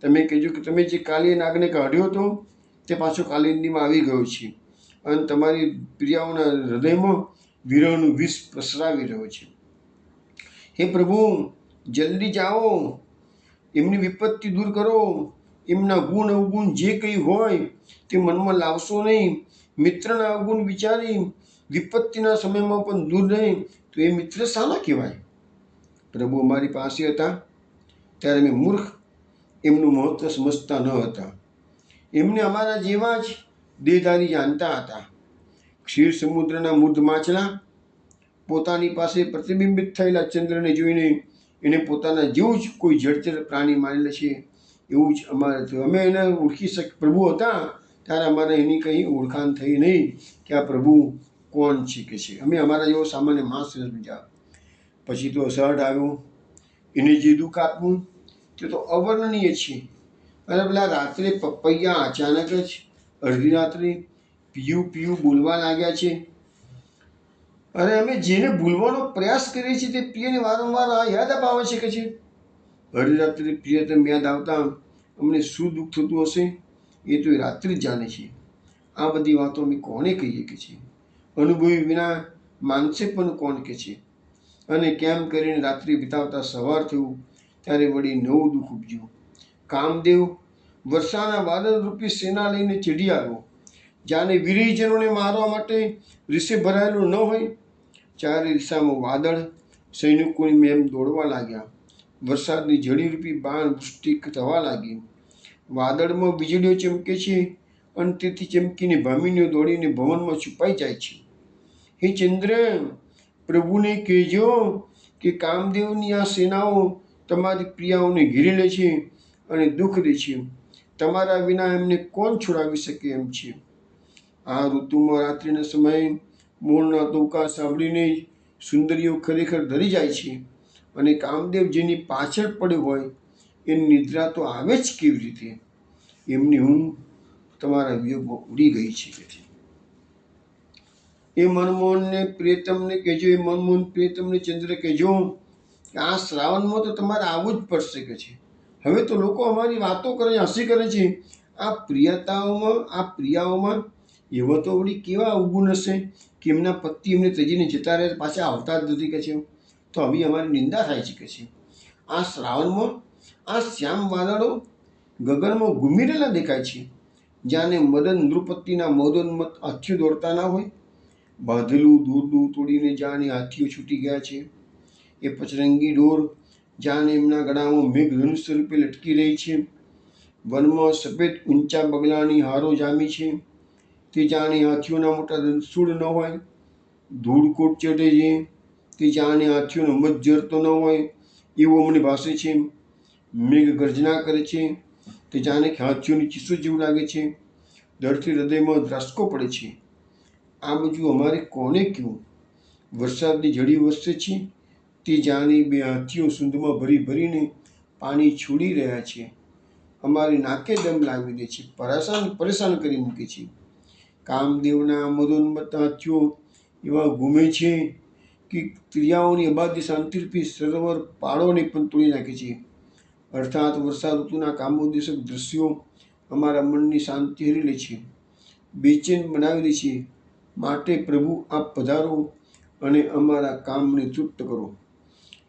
તમે કહેજો કે તમે જે કાલી નાગને કાઢ્યો હતો તે પાછો કાલિંદીમાં આવી ગયો છે અને તમારી પ્રિયાઓના હૃદયમાં વિરહનું વિષ પ્રસરાવી રહ્યો છે. હે પ્રભુ, જલ્દી જાઓ, એમની વિપત્તિ દૂર કરો. એમના ગુણ અવગુણ જે કંઈ હોય તે મનમાં લાવશો નહીં. મિત્રના અવગુણ વિચારી વિપત્તિના સમયમાં પણ દૂર રહે તો એ મિત્ર શાના કહેવાય? પ્રભુ અમારી પાસે હતા ત્યારે મેં મૂર્ખ એમનું મહત્વ સમજતા ન હતા. એમને અમારા જેવા જ દેહધારી જાણતા હતા. ક્ષીર સમુદ્રના મૂર્ધ માછલા પોતાની પાસે પ્રતિબિંબિત થયેલા ચંદ્રને જોઈને એને પોતાના જેવું જ કોઈ જળચર પ્રાણી માની લે છે, એવું જ અમારે થયું. અમે એને ઓળખી પ્રભુ હતા ત્યારે અમારે એની કંઈ ઓળખાણ થઈ નહીં કે આ પ્રભુ કોણ છે કે છે. અમે અમારા જેવો સામાન્ય માણસ સમજ્યા. પછી તો અષાઢ આવ્યો, એને જે દુઃખ આપવું તે તો અવર્ણનીય છે. અને પેલા રાત્રે પપૈયા અચાનક જ અડધી રાત્રે પીયું બોલવા લાગ્યા છે. અને અમે જેને ભૂલવાનો પ્રયાસ કરીએ છીએ તે પ્રિયને વારંવાર આ યાદ અપાવે છે કે છે. અડધી રાત્રે પ્રિયતમ યાદ આવતા અમને શું દુઃખ થતું હશે એ તો એ રાત્રિ જ જાણે છે. આ બધી વાતો અમે કોને કહીએ કે છે? અનુભવી વિના માનસે પણ કોણ કે છે? અને કેમ કરીને રાત્રિ વિતાવતા સવાર થયું ત્યારે વળી નવું દુઃખ ઉપજ્યું. કામદેવ વર્ષાના વાદળરૂપી સેના લઈને ચઢી આવ્યો. જાણે વિરહીજનોને મારવા માટે રીસે ભરાયેલું ન હોય. ચારે દિશામાં વાદળ સૈનિકોની મેમ દોડવા લાગ્યા. વરસાદની જડીરૂપી બાણ વૃષ્ટિ થવા લાગી. વાદળમાં વીજળીઓ ચમકે છે અને તેથી ચમકીને ભામીનીઓ દોડીને ભવનમાં છુપાઈ જાય છે. હે ચંદ્ર, પ્રભુને કહેજો કે કામદેવની આ સેનાઓ તમારી પ્રિયાઓને ઘેરી લે છે અને દુઃખ દે છે. તમારા વિના એમને કોણ છોડાવી શકે એમ છે? આ ઋતુમાં રાત્રિના સમયે મોરના ટોકા સાંભળીને જ સુંદરીઓ ખરેખર ડરી જાય છે. અને કામદેવ જેની પાછળ પડ્યો હોય એની નિદ્રા તો આવે જ કેવી રીતે? એમની ઊંઘ તમારા વિયોગમાં ઉડી ગઈ છે. એ મનમોહનને પ્રિયતમને કહેજો, એ મનમોહન પ્રિયતમને ચંદ્ર કહેજો કે આ શ્રાવણમાં તો તમારે આવવું જ પડશે કે છે. હવે તો લોકો અમારી વાતો કરે, હસી કરે છે. આ પ્રિયાઓમાં એવા તો વળી કેવા અવગુણ હશે કે એમના પતિ એમને ત્યજીને જતા રહે, પાછા આવતા જ નથી કે છે. તો હવે અમારી નિંદા થાય છે કે છે. આ શ્રાવણમાં આ શ્યામ વાદળો ગગનમાં ઘૂમી રહેલા દેખાય છે, જાણે મદન નૃપતિના મદોન્મત હાથીઓ દોડતા ના હોય. બાંધેલું દૂર તોડીને જાણે હાથીઓ છૂટી ગયા છે. એ પચરંગી ડોર જાણે એમના ગળામાં મેઘધનુષ્ય રૂપે લટકી રહી છે. વનમાં સફેદ ઊંચા બગલાની હારો જામી છે, તે જાણે હાથીઓના મોટા દંતશૂળ ન હોય. ધૂળકોટ ચઢે છે, તે જાણે હાથીઓનો મધ જરતો ન હોય એવું અમને ભાસે છે. મેઘ ગર્જના કરે છે, તે જાણે કે હાથીઓની ચીસો જેવું લાગે છે. ડરથી હૃદયમાં ધ્રાસકો પડે છે. આ બધું અમારે કોને કહેવું? વરસાદની ઝડી વરસે છે, તે જાણે બે હાથીઓ સૂંઢમાં ભરીને પાણી છોડી રહ્યા છે. અમારી નાકે દમ લાવી દે છે, પરેશાન કરી મૂકે છે. કામદેવના મદોન્મત્ત હાથીઓ એવા ઘૂમે છે કે ક્રિયાઓની અબાધી શાંતિરૂપી સરોવર પાળોને પણ તોડી નાખે છે. અર્થાત વર્ષા ઋતુના કામોદેશક દ્રશ્યો અમારા મનની શાંતિ હરી લે છે, બેચેન બનાવી દે છે. માટે પ્રભુ આપ પધારો અને અમારા કામને તૃપ્ત કરો.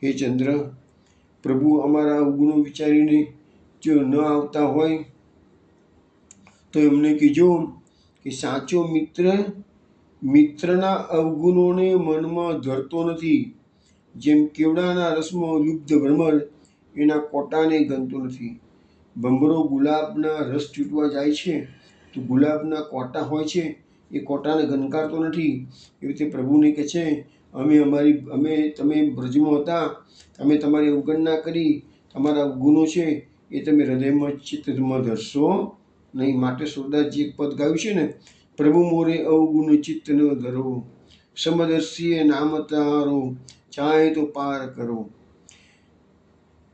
હે ચંદ્ર, પ્રભુ અમારા અવગુણો વિચારીને જો ન આવતા હોય તો એમને કહેજો કે સાચો મિત્રના અવગુણોને મનમાં ધરતો નથી. જેમ કેવડાના રસમાં લુબ્ધ ભ્રમર એના કોટાને ગમતો નથી, ભમરો ગુલાબના રસ ચૂંટવા જાય છે તો ગુલાબના કોટા હોય છે એ કોટાને ગનકારતો નથી. એવી રીતે પ્રભુને કહે છે, અમે તમે બ્રજમાં હતા, અમે તમારી અવગણના કરી, તમારા અવગુણો છે એ તમે હૃદયમાં ચિત્તમાં ધરશો નહીં. માટે સુરદાસજી એક પદ ગાયું છે ને, પ્રભુ મોરે અવગુણ ચિત્ત ન ધરો, સમદર્શીએ નામ તારો, ચાહે તો પાર કરો.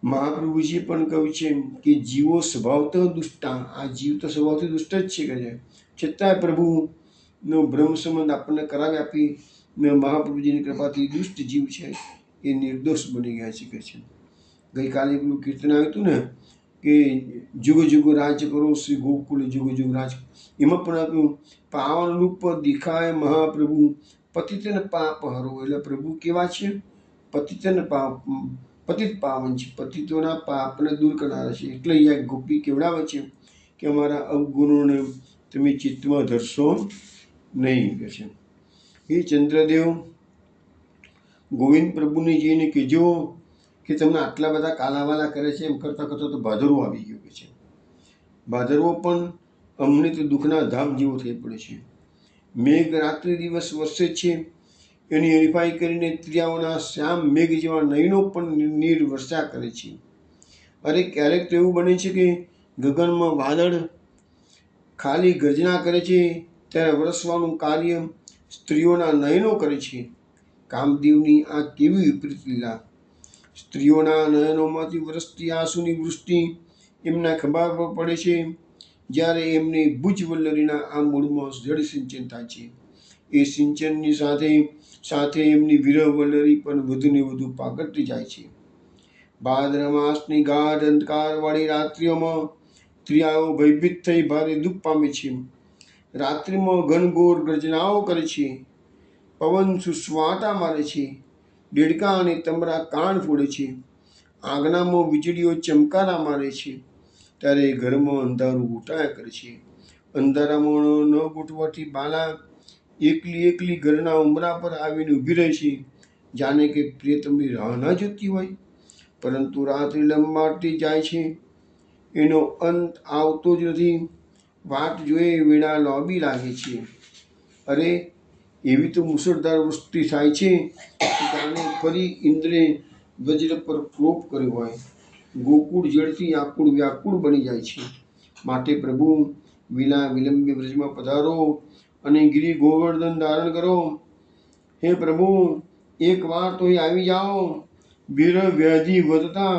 મહાપ્રભુજી પણ કહ્યું છે કે જીવો સ્વભાવતઃ દુષ્ટા, આ જીવ તો સ્વભાવથી દુષ્ટ જ છે કે છે, છતાંય પ્રભુનો બ્રહ્મ સંબંધ આપણને કરાવી આપી મહાપ્રભુજીની કૃપાથી દુષ્ટ જીવ છે એ નિર્દોષ બની ગયા છે કે છે. ગઈકાલે પેલું કીર્તન આવ્યું હતું ને કે જુગ જુગ રાજ કરો શ્રી ગોકુલ જુગ જુગ રાજ, એમાં પણ આપ્યું પાવન રૂપ દેખાય મહાપ્રભુ, પતિતન પાપ હરો. એટલે પ્રભુ કેવા છે? પતિતન પાપ, પતિત પાવન છે, પતિતોના પાપને દૂર કરનારા છે. એટલે અહીંયા ગોપી કેવડાવે છે કે અમારા અવગુણોને તમે ચિત્તમાં ધરશો નહીં કે છે. હે ચંદ્રદેવ, ગોવિંદ પ્રભુને જઈને કહેજો કે તમને આટલા બધા કાલાવાલા કરે છે. એમ કરતાં કરતાં તો ભાદરવો આવી ગયો કે છે. ભાદરવો પણ અમને તો દુઃખના ધામ જેવો થઈ પડે છે. મેઘ રાત્રિ દિવસ વરસે છે, એની હરીફાઈ કરીને ત્રિયાઓના શ્યામ મેઘ જેવા નયનો પણ નીર વર્ષા કરે છે. અરે ક્યારેક તો એવું બને છે કે ગગનમાં વાદળ ખાલી ગર્જના કરે છે ત્યારે વરસવાનું કાર્ય સ્ત્રીઓના નયનો કરે છે. કામદેવની આ કેવી વિપરીત લીલા! સ્ત્રીઓના નયનોમાંથી વરસતી આંસુની વૃષ્ટિ એમના ખભા પર પડે છે, જ્યારે એમની ભુજવલ્લરીના આ મૂળમાં જળ સિંચન થાય છે. એ સિંચનની સાથે સાથે એમની વિરહવલ્લરી પણ વધુને વધુ પાગળતી જાય છે. ભાદ્રવા માસની ગાઢ અંધકારવાળી રાત્રિઓમાં ત્રિયાઓ ભયભીત થઈ ભારે દુઃખ પામે છે. રાત્રિમાં ઘનઘોર ગર્જનાઓ કરે છે, પવન સુસવાટા મારે છે, દેડકા અને તમરા કાન ફોડે છે, આંગણામાં વીજળીઓ ચમકારા મારે છે. ત્યારે ઘરમાં અંધારું ઘૂંટાયા કરે છે. અંધારામાં ન ગોઠવાથી બાલા એકલી ઘરના ઉંબરા પર આવીને ઊભી રહે છે, જાણે કે પ્રિયતમની રાહ ના જોતી હોય. પરંતુ રાત્રિ લંબાડતી જાય છે, એનો અંત આવતો જ નથી. વાટ જોઈ વેળા લોબી લાગે છે. અરે એવી તો મુસળધાર વૃષ્ટિ થાય છે કે જાણે ફરી ઇન્દ્રે વજ્ર પર ક્રોપ કર્યો હોય. ગોકુળ જળથી આકુળ વ્યાકુળ બની જાય છે. માટે પ્રભુ વિના વિલંબે વ્રજમાં પધારો અને ગિરી ગોવર્ધન ધારણ કરો. હે પ્રભુ, એક વાર તો આવી જાઓ. વિરહ વ્યાધિ વધતા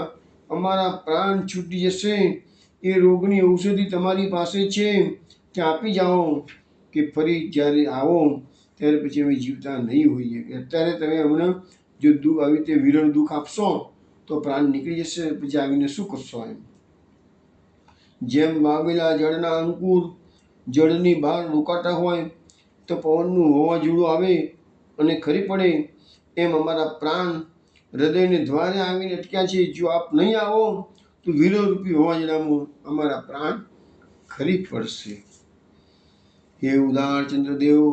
અમારા પ્રાણ છૂટી જશે. એ રોગની ઔષધિ તમારી પાસે છે, ત્યાં આપી જાઓ કે ફરી જ્યારે આવો ત્યારે પછી અમે જીવતા નહીં હોઈએ. અત્યારે તમે અમને જો દુઃખ આવી રીતે વિરહ દુઃખ આપશો તો પ્રાણ નીકળી જશે, પછી આવીને શું કરશો? એમ જેમ વાવેલા જળના અંકુર જળની બહાર રોકાતા હોય તો પવનનું વાવાઝોડું આવે અને ખરી પડે, એમ અમારા પ્રાણ હૃદયને દ્વારે આવીને અટક્યા છે. જો આપ નહીં આવો તો વિરહરૂપી વાવાઝોડામાં અમારા પ્રાણ ખરી પડશે. હે ઉદાર ચંદ્રદેવ,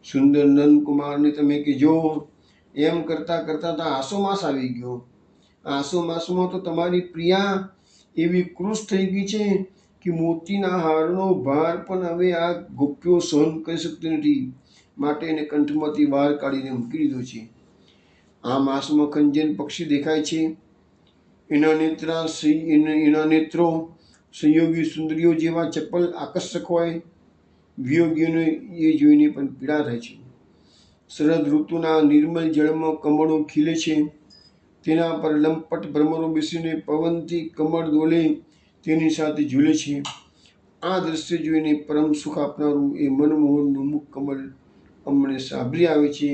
સુંદર નંદકુમારને તમે કહેજો. એમ કરતાં કરતાં તો આસો માસ આવી ગયો. આસો માસમાં તો તમારી પ્રિયા એવી કૃશ થઈ ગઈ છે કે મોતીના હારનો ભાર પણ હવે આ ગોપીઓ સહન કરી શકતી નથી. માટે એને કંઠમાંથી બહાર કાઢીને મૂકી દીધો છે. આ માસમાં ખંજન પક્ષી દેખાય છે. એના નેત્રો સંયોગી સુંદરીઓ જેવા ચપલ આકર્ષક હોય. વિયોગીઓને એ જોઈને પણ પીડા થાય છે. શરદ ઋતુના નિર્મલ જળમાં કમળો ખીલે છે. તેના પર લંપટ ભ્રમરો બેસીને પવનથી કમળ ડોલે તેની સાથે ઝૂલે છે. આ દ્રશ્ય જોઈને પરમ સુખ આપનારું એ મનમોહનનું મુખ કમળ અમને સાંભળી આવે છે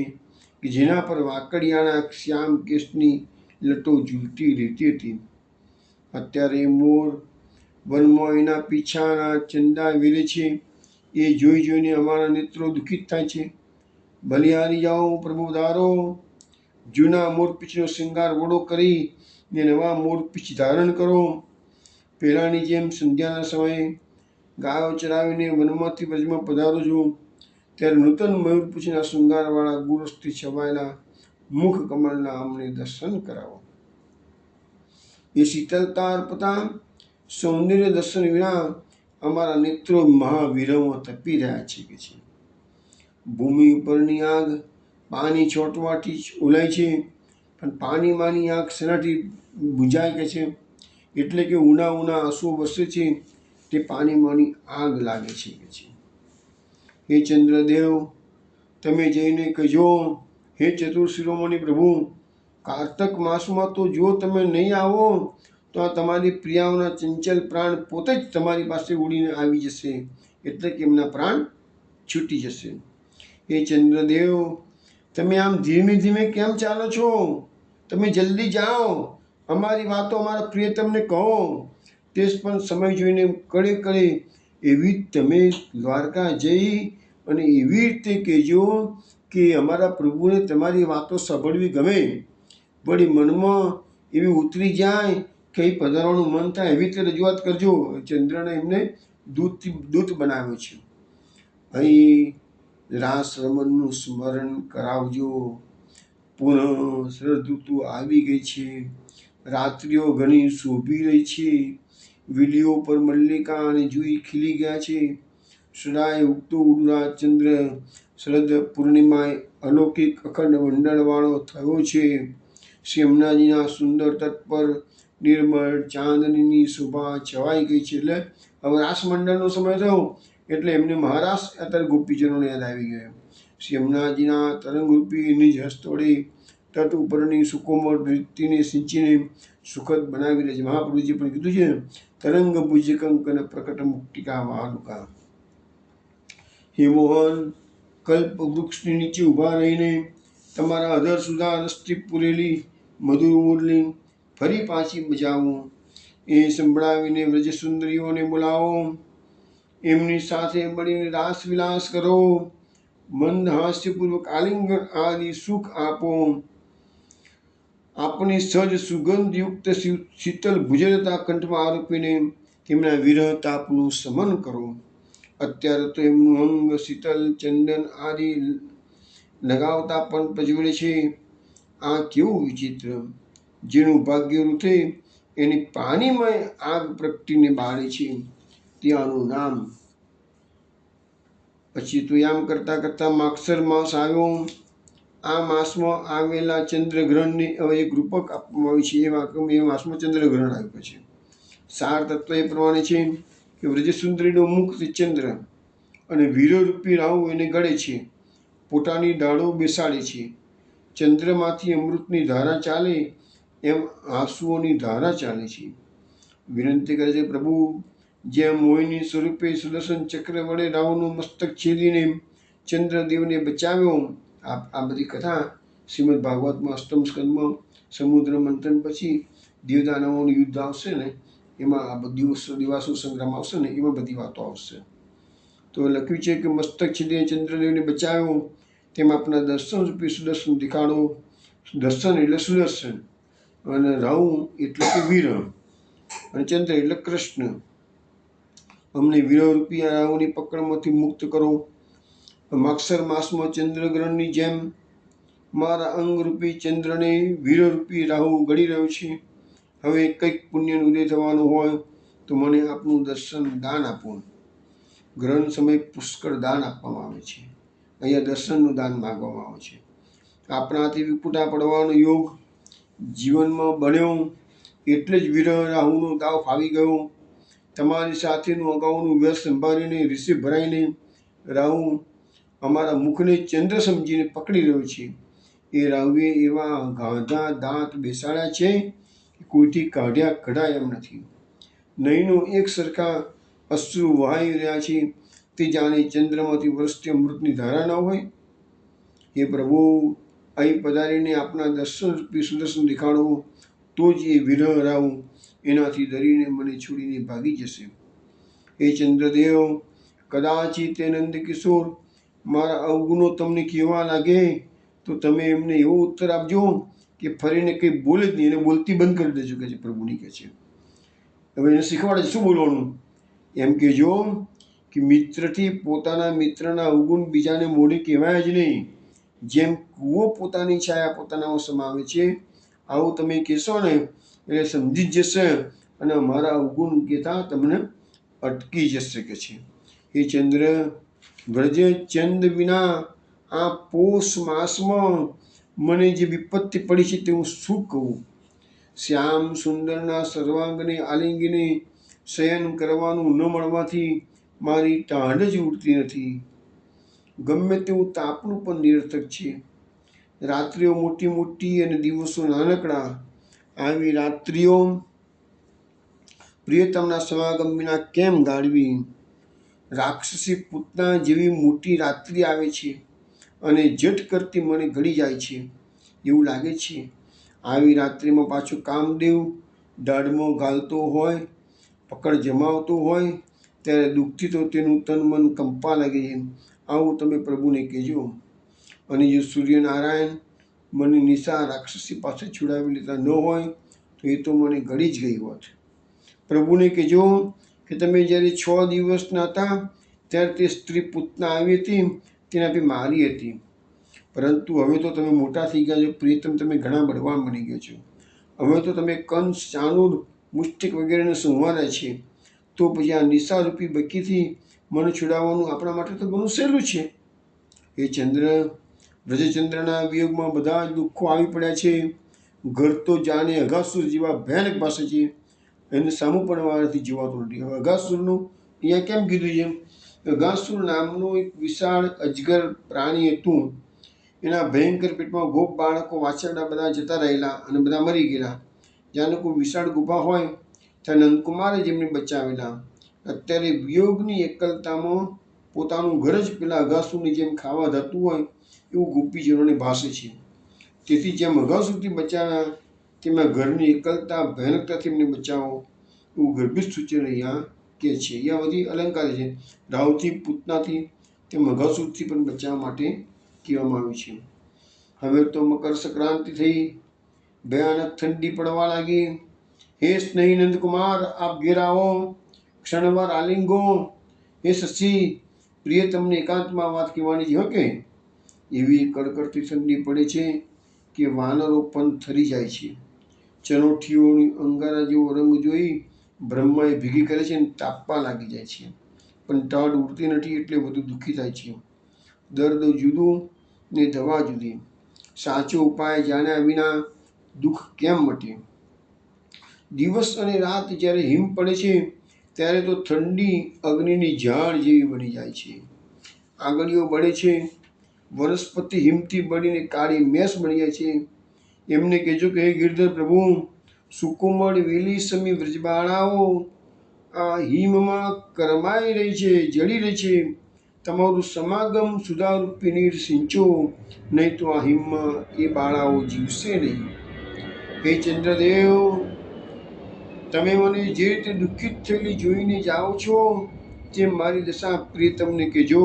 કે જેના પર વાકડિયાના શ્યામ કેશની લટો ઝૂલતી રહેતી હતી. અત્યારે મોર વનમાં એના પીછાના ચંદા વેરે છે. એ જોઈને અમારા નેત્રો દુઃખિત થાય છે. બલિહારી જાઓ પ્રભુ ધારો. જૂના મોરપીંછનો શૃંગાર વડો કરી ને નવા મોરપીંછ ધારણ કરો. પહેલાંની જેમ સંધ્યાના સમયે ગાયો ચરાવીને વનમાંથી વ્રજમાં પધારો છો ત્યારે નૂતન મયુરપીંછના શૃંગારવાળા ગુરસથી છવાયેલા મુખ કમળના અમને દર્શન કરાવો. એ શીતલતા અર્પતા સૌંદર્ય દર્શન વિના અમારા નેત્રો મહાવીરમાં તપી રહ્યા છે કે છે. ભૂમિ ઉપરની આગ પાણી છોટવાથી જ ઓલાય છે, પણ પાણીમાંની આગ શેનાથી બુઝાય કે છે? એટલે કે ઉના ઉના આંસુ વરસે છે તે પાણીમાંની આગ લાગે છે કે છે. હે ચંદ્રદેવ, તમે જઈને કહેજો, હે ચતુર શિરોમણી પ્રભુ, કારતક માસમાં તો જો તમે નહીં આવો તો આ તમારી પ્રિયાઓના ચંચલ પ્રાણ પોતે જ તમારી પાસે ઉડીને આવી જશે, એટલે કે એમના પ્રાણ છૂટી જશે. હે ચંદ્રદેવ, તમે આમ ધીમે ધીમે કેમ ચાલો છો? તમે જલ્દી જાઓ, અમારી વાતો અમારા પ્રિયતમને કહો. તે પણ સમય જોઈને કડે કડે એવી તમે દ્વારકા જઈ અને એવી રીતે કહેજો કે અમારા પ્રભુને તમારી વાતો સાંભળવી ગમે, વળી મનમાં એવી ઉતરી જાય કે અહીં પધારવાનું મન થાય, એવી રીતે રજૂઆત કરજો. ચંદ્રને એમને દૂત બનાવ્યો છે. અહીં રાસ રમણનું સ્મરણ કરાવજો. પુનઃ શરદઋતુ આવી ગઈ છે, રાત્રિઓ ઘણી શોભી રહી છે, વીલીઓ પર મલ્લિકા અને જુઈ ખીલી ગયા છે. સદાય ઉગતો ઉડુરા ચંદ્ર શરદ પૂર્ણિમાએ અલૌકિક અખંડ મંડળવાળો થયો છે. શ્રી યમુનાજીના સુંદર તટ પર નિર્મળ ચાંદનીની શોભા છવાઈ ગઈ છે. એટલે હવે રાસમંડળનો સમય થયો એટલે એમને મહારાસ અત્યારે ગોપીજનોને યાદ આવી ગયો. શ્રી યમુનાજીના તરંગરૂપી નિજ હસ્તોડે તટ ઉપરની સુકોમળ રીતિને સિંચીને સુખદ બનાવી રહે છે. મહાપ્રભુજી પણ કીધું છે, તરંગ ભુજ કંકન પ્રકટ મુક્તિકા મહાલુકા. હે મોહન, કલ્પ વૃક્ષની નીચે ઊભા રહીને તમારા અધર સુધા રસથી પૂરેલી મધુર મુરલી ફરી પાછી બજાવો. એ સંભળાવીને વ્રજ સુંદરીઓને બોલાવો, એમની સાથે મળીને રાસ વિલાસ કરો, મંદ હાસ્યપૂર્વક આલિંગન આદિ સુખ આપો. આપની સજ સુગંધયુક્ત શીતલ ભુજલતા કંઠમાં આરોપીને તેમના વિરહ તાપનું શમન કરો. અત્યારે તો એમનું અંગ શીતલ ચંદન આદિ લગાવતા પણ પ્રજ્વલે છે. આ કેવું વિચિત્ર! જેનું ભાગ્ય રૂથે એની પાણીમય આગ પ્રગટીને બાળે છે, ત્યાંનું નામ. પછી તો આમ કરતાં કરતાં માગસર માસ આવ્યો. આ માસમાં આવેલા ચંદ્રગ્રહણને હવે એક રૂપક આપવામાં આવ્યું છે. એ માસમાં ચંદ્રગ્રહણ આવ્યું છે. સાર તત્વ એ પ્રમાણે છે કે વ્રજસુંદરીનો મુખ ચંદ્ર અને વીરરૂપી રાહુ એને ગળે છે, પોતાની દાળો બેસાડે છે. ચંદ્રમાંથી અમૃતની ધારા ચાલે એમ આંસુઓની ધારા ચાલે છે. વિનંતી કરે છે, પ્રભુ, જેમ મોહિની સ્વરૂપે સુદર્શન ચક્ર વડે રાહુનું મસ્તક છેદીને ચંદ્રદેવને બચાવ્યો. આ બધી કથા શ્રીમદ ભાગવતમાં અષ્ટમ સ્કંદમાં સમુદ્ર મંથન પછી દેવદાનવોનું યુદ્ધ આવશે ને, એમાં આ દિવાસુ સંગ્રામ આવશે ને, એમાં બધી વાતો આવશે. તો લખ્યું છે કે મસ્તક છેદીને ચંદ્રદેવને બચાવ્યો, તેમ આપણા દર્શન રૂપી સુદર્શન દેખાડો. દર્શન એટલે સુદર્શન, અને રાહુ એટલે કે વીર, અને ચંદ્ર એટલે કૃષ્ણ. અમને વીરરૂપી આ રાહુની પકડમાંથી મુક્ત કરો. માગસર માસમાં ચંદ્રગ્રહણની જેમ મારા અંગરૂપી ચંદ્રને વીરરૂપી રાહુ ગળી રહ્યો છે. હવે કંઈક પુણ્યનું ઉદય થવાનું હોય તો મને આપનું દર્શન દાન આપો. ગ્રહણ સમયે પુષ્કળ દાન આપવામાં આવે છે. અહીંયા દર્શનનું દાન માગવામાં આવે છે. આપણાથી વિપુટા પડવાનો યોગ જીવનમાં બન્યો એટલે જ વિરહ રાહુનો દાવ ફાવી ગયો. તમારી સાથેનું અગાઉનું વ્યસ સંભાળીને ઋષિ ભરાઈને રાહુ અમારા મુખને ચંદ્ર સમજીને પકડી રહ્યો છે. એ રાહુએ એવા ગાંધા દાંત બેસાડ્યા છે કે કોઈથી કઢાય એમ નથી. નયનો એક સરખા અશ્રુ વહાઈ રહ્યા છે, તે જાણે ચંદ્રમાંથી વરસતી અમૃતની ધારા ન હોય. હે પ્રભુ, અહીં પધારીને આપણા દર્શન રૂપી સુદર્શન દેખાડો, તો જ એ વિરહ રાહુ એનાથી ડરીને મને છોડીને ભાગી જશે. હે ચંદ્રદેવ, કદાચિત તે નંદ કિશોર મારા અવગુણો તમને કહેવા લાગે તો તમે એમને એવો ઉત્તર આપજો કે ફરીને કંઈ બોલે જ નહીં, એને બોલતી બંધ કરી દેજો કે છે પ્રભુની કે છે. હવે એને શીખવાડે શું બોલવાનું એમ કહેજો કે મિત્રથી પોતાના મિત્રના અવગુણ બીજાને મોઢે કહેવાય જ નહીં. જેમ કૂવો પોતાની છાયા પોતાનામાં સમાવે છે, આવું તમે કહેશો ને એટલે સમજી જ જશે અને અમારા અવગુણ કહેતા તમને અટકી જશે કે છે. હે ચંદ્ર, વ્રજ ચંદ વિના આ પોષ માસમાં મને જે વિપત્તિ પડી છે તે હું શું કહું? શ્યામ સુંદરના સર્વાંગને આલિંગીને શયન કરવાનું ન મળવાથી મારી ટાઢ જ ઉડતી નથી. ગમે તેવું તાપનું પણ નિરર્થક છે. રાત્રિઓ મોટી મોટી અને દિવસો નાનકડા. આવી રાત્રિઓ પ્રિયતમના સમાગમ વિના કેમ ગાળવી? રાક્ષસી પૂતના જેવી મોટી રાત્રિ આવે છે અને જટ કરતી મને ગળી જાય છે એવું લાગે છે. આવી રાત્રિમાં પાછો કામદેવ દાઢમાં ઘાલતો હોય, પકડ જમાવતો હોય, ત્યારે દુઃખથી તો તેનું તન મન કંપા લાગે છે. આવું તમે પ્રભુને કહેજો. અને જો સૂર્યનારાયણ મને નિશા રાક્ષસી પાસે છુડાવી લેતા ન હોય તો એ તો મને ગળી જ ગઈ હોત. પ્રભુને કહેજો કે તમે જ્યારે 6 દિવસના હતા ત્યારે તે સ્ત્રી પૂતના આવી હતી, તેનાથી મારી હતી. પરંતુ હવે તો તમે મોટા થઈ ગયા છો પ્રિયતમ, તમે ઘણા બળવાન બની ગયા છો. હવે તો તમે કંસ, ચાણૂર, મુષ્ટિક વગેરેને સંહાર્યા છે. તો પછી આ નિશારૂપી બકીથી મને છોડાવવાનું આપણા માટે તો ઘણું સહેલું છે. એ ચંદ્ર, વ્રજચંદ્રના વિયોગમાં બધા જ દુઃખો આવી પડ્યા છે. ઘર તો જાણે અઘાસુર જેવા ભયાનક પાસે છે, એને સામું પણ મારાથી જોવાતું નથી. હવે અઘાસુરનું અહીંયા કેમ કીધું છે? અઘાસુર નામનું એક વિશાળ અજગર પ્રાણી હતું. એના ભયંકર પેટમાં ગોપ બાળકો, વાછરડા બધા જતા રહેલા અને બધા મરી ગયેલા. જ્યાં કોઈ વિશાળ ગુફા હોય ત્યાં નંદકુમારે જેમને બચાવેલા. અત્યારે વિયોગની એકલતામાં પોતાનું ઘર જ પેલા અઘાસુરની જેમ ખાવા ધરતું હોય એવું ગોપીજનોને ભાસે છે. તેથી જેમ અઘાસુરથી બચાવ્યા તેમાં ઘરની એકલતા, ભયાનકતાથી એમને બચાવો એવું ગર્ભિત સૂચન અહીંયા કે છે. અહીંયા બધી અલંકાર છે. રાવથી, પૂતનાથી, તેમ અઘાસુરથી પણ બચાવવા માટે કહેવામાં આવ્યું છે. હવે તો મકર સંક્રાંતિ થઈ, ભયાનક ઠંડી પડવા લાગી. હે સ્નેહી નંદકુમાર, આપ ઘેર આવો, ક્ષણવાર આલિંગો. હે શશી, પ્રિય તમને એકાંતમાં વાત કહેવાની છે. કે એવી કડકડતી ઠંડી પડે છે કે વાનરો પણ થરી જાય છે. ચનોઠીઓની અંગારા જેવો રંગ જોઈ બ્રહ્માએ ભેગી કરે છે અને તાપવા લાગી જાય છે. પણ ટાઢ ઉડતી નથી એટલે વધુ દુઃખી થાય છે. દર્દ જુદું ને દવા જુદી. સાચો ઉપાય જાણ્યા વિના દુઃખ કેમ મટે? દિવસ અને રાત જ્યારે હિમ પડે છે ત્યારે તો ઠંડી અગ્નિની ઝાડ જેવી બની જાય છે. આંગળીઓ બળે છે. વનસ્પતિ હિમથી બળીને કાળી મેસ બની જાય છે. એમને કહેજો કે હે ગિરધર પ્રભુ, સુકોમળ વેલી સમી વ્રજબાળાઓ આ હિમમાં કરમાઈ રહી છે, જળી રહી છે. તમારું સમાગમ સુધારૂપી નીર સિંચો, નહીં તો આ હિમમાં એ બાળાઓ જીવશે નહીં. હે ચંદ્રદેવ, તમે મને જે રીતે દુઃખિત થયેલી જોઈને જાઓ છો તેમ મારી દશા પ્રિયતમને કહેજો.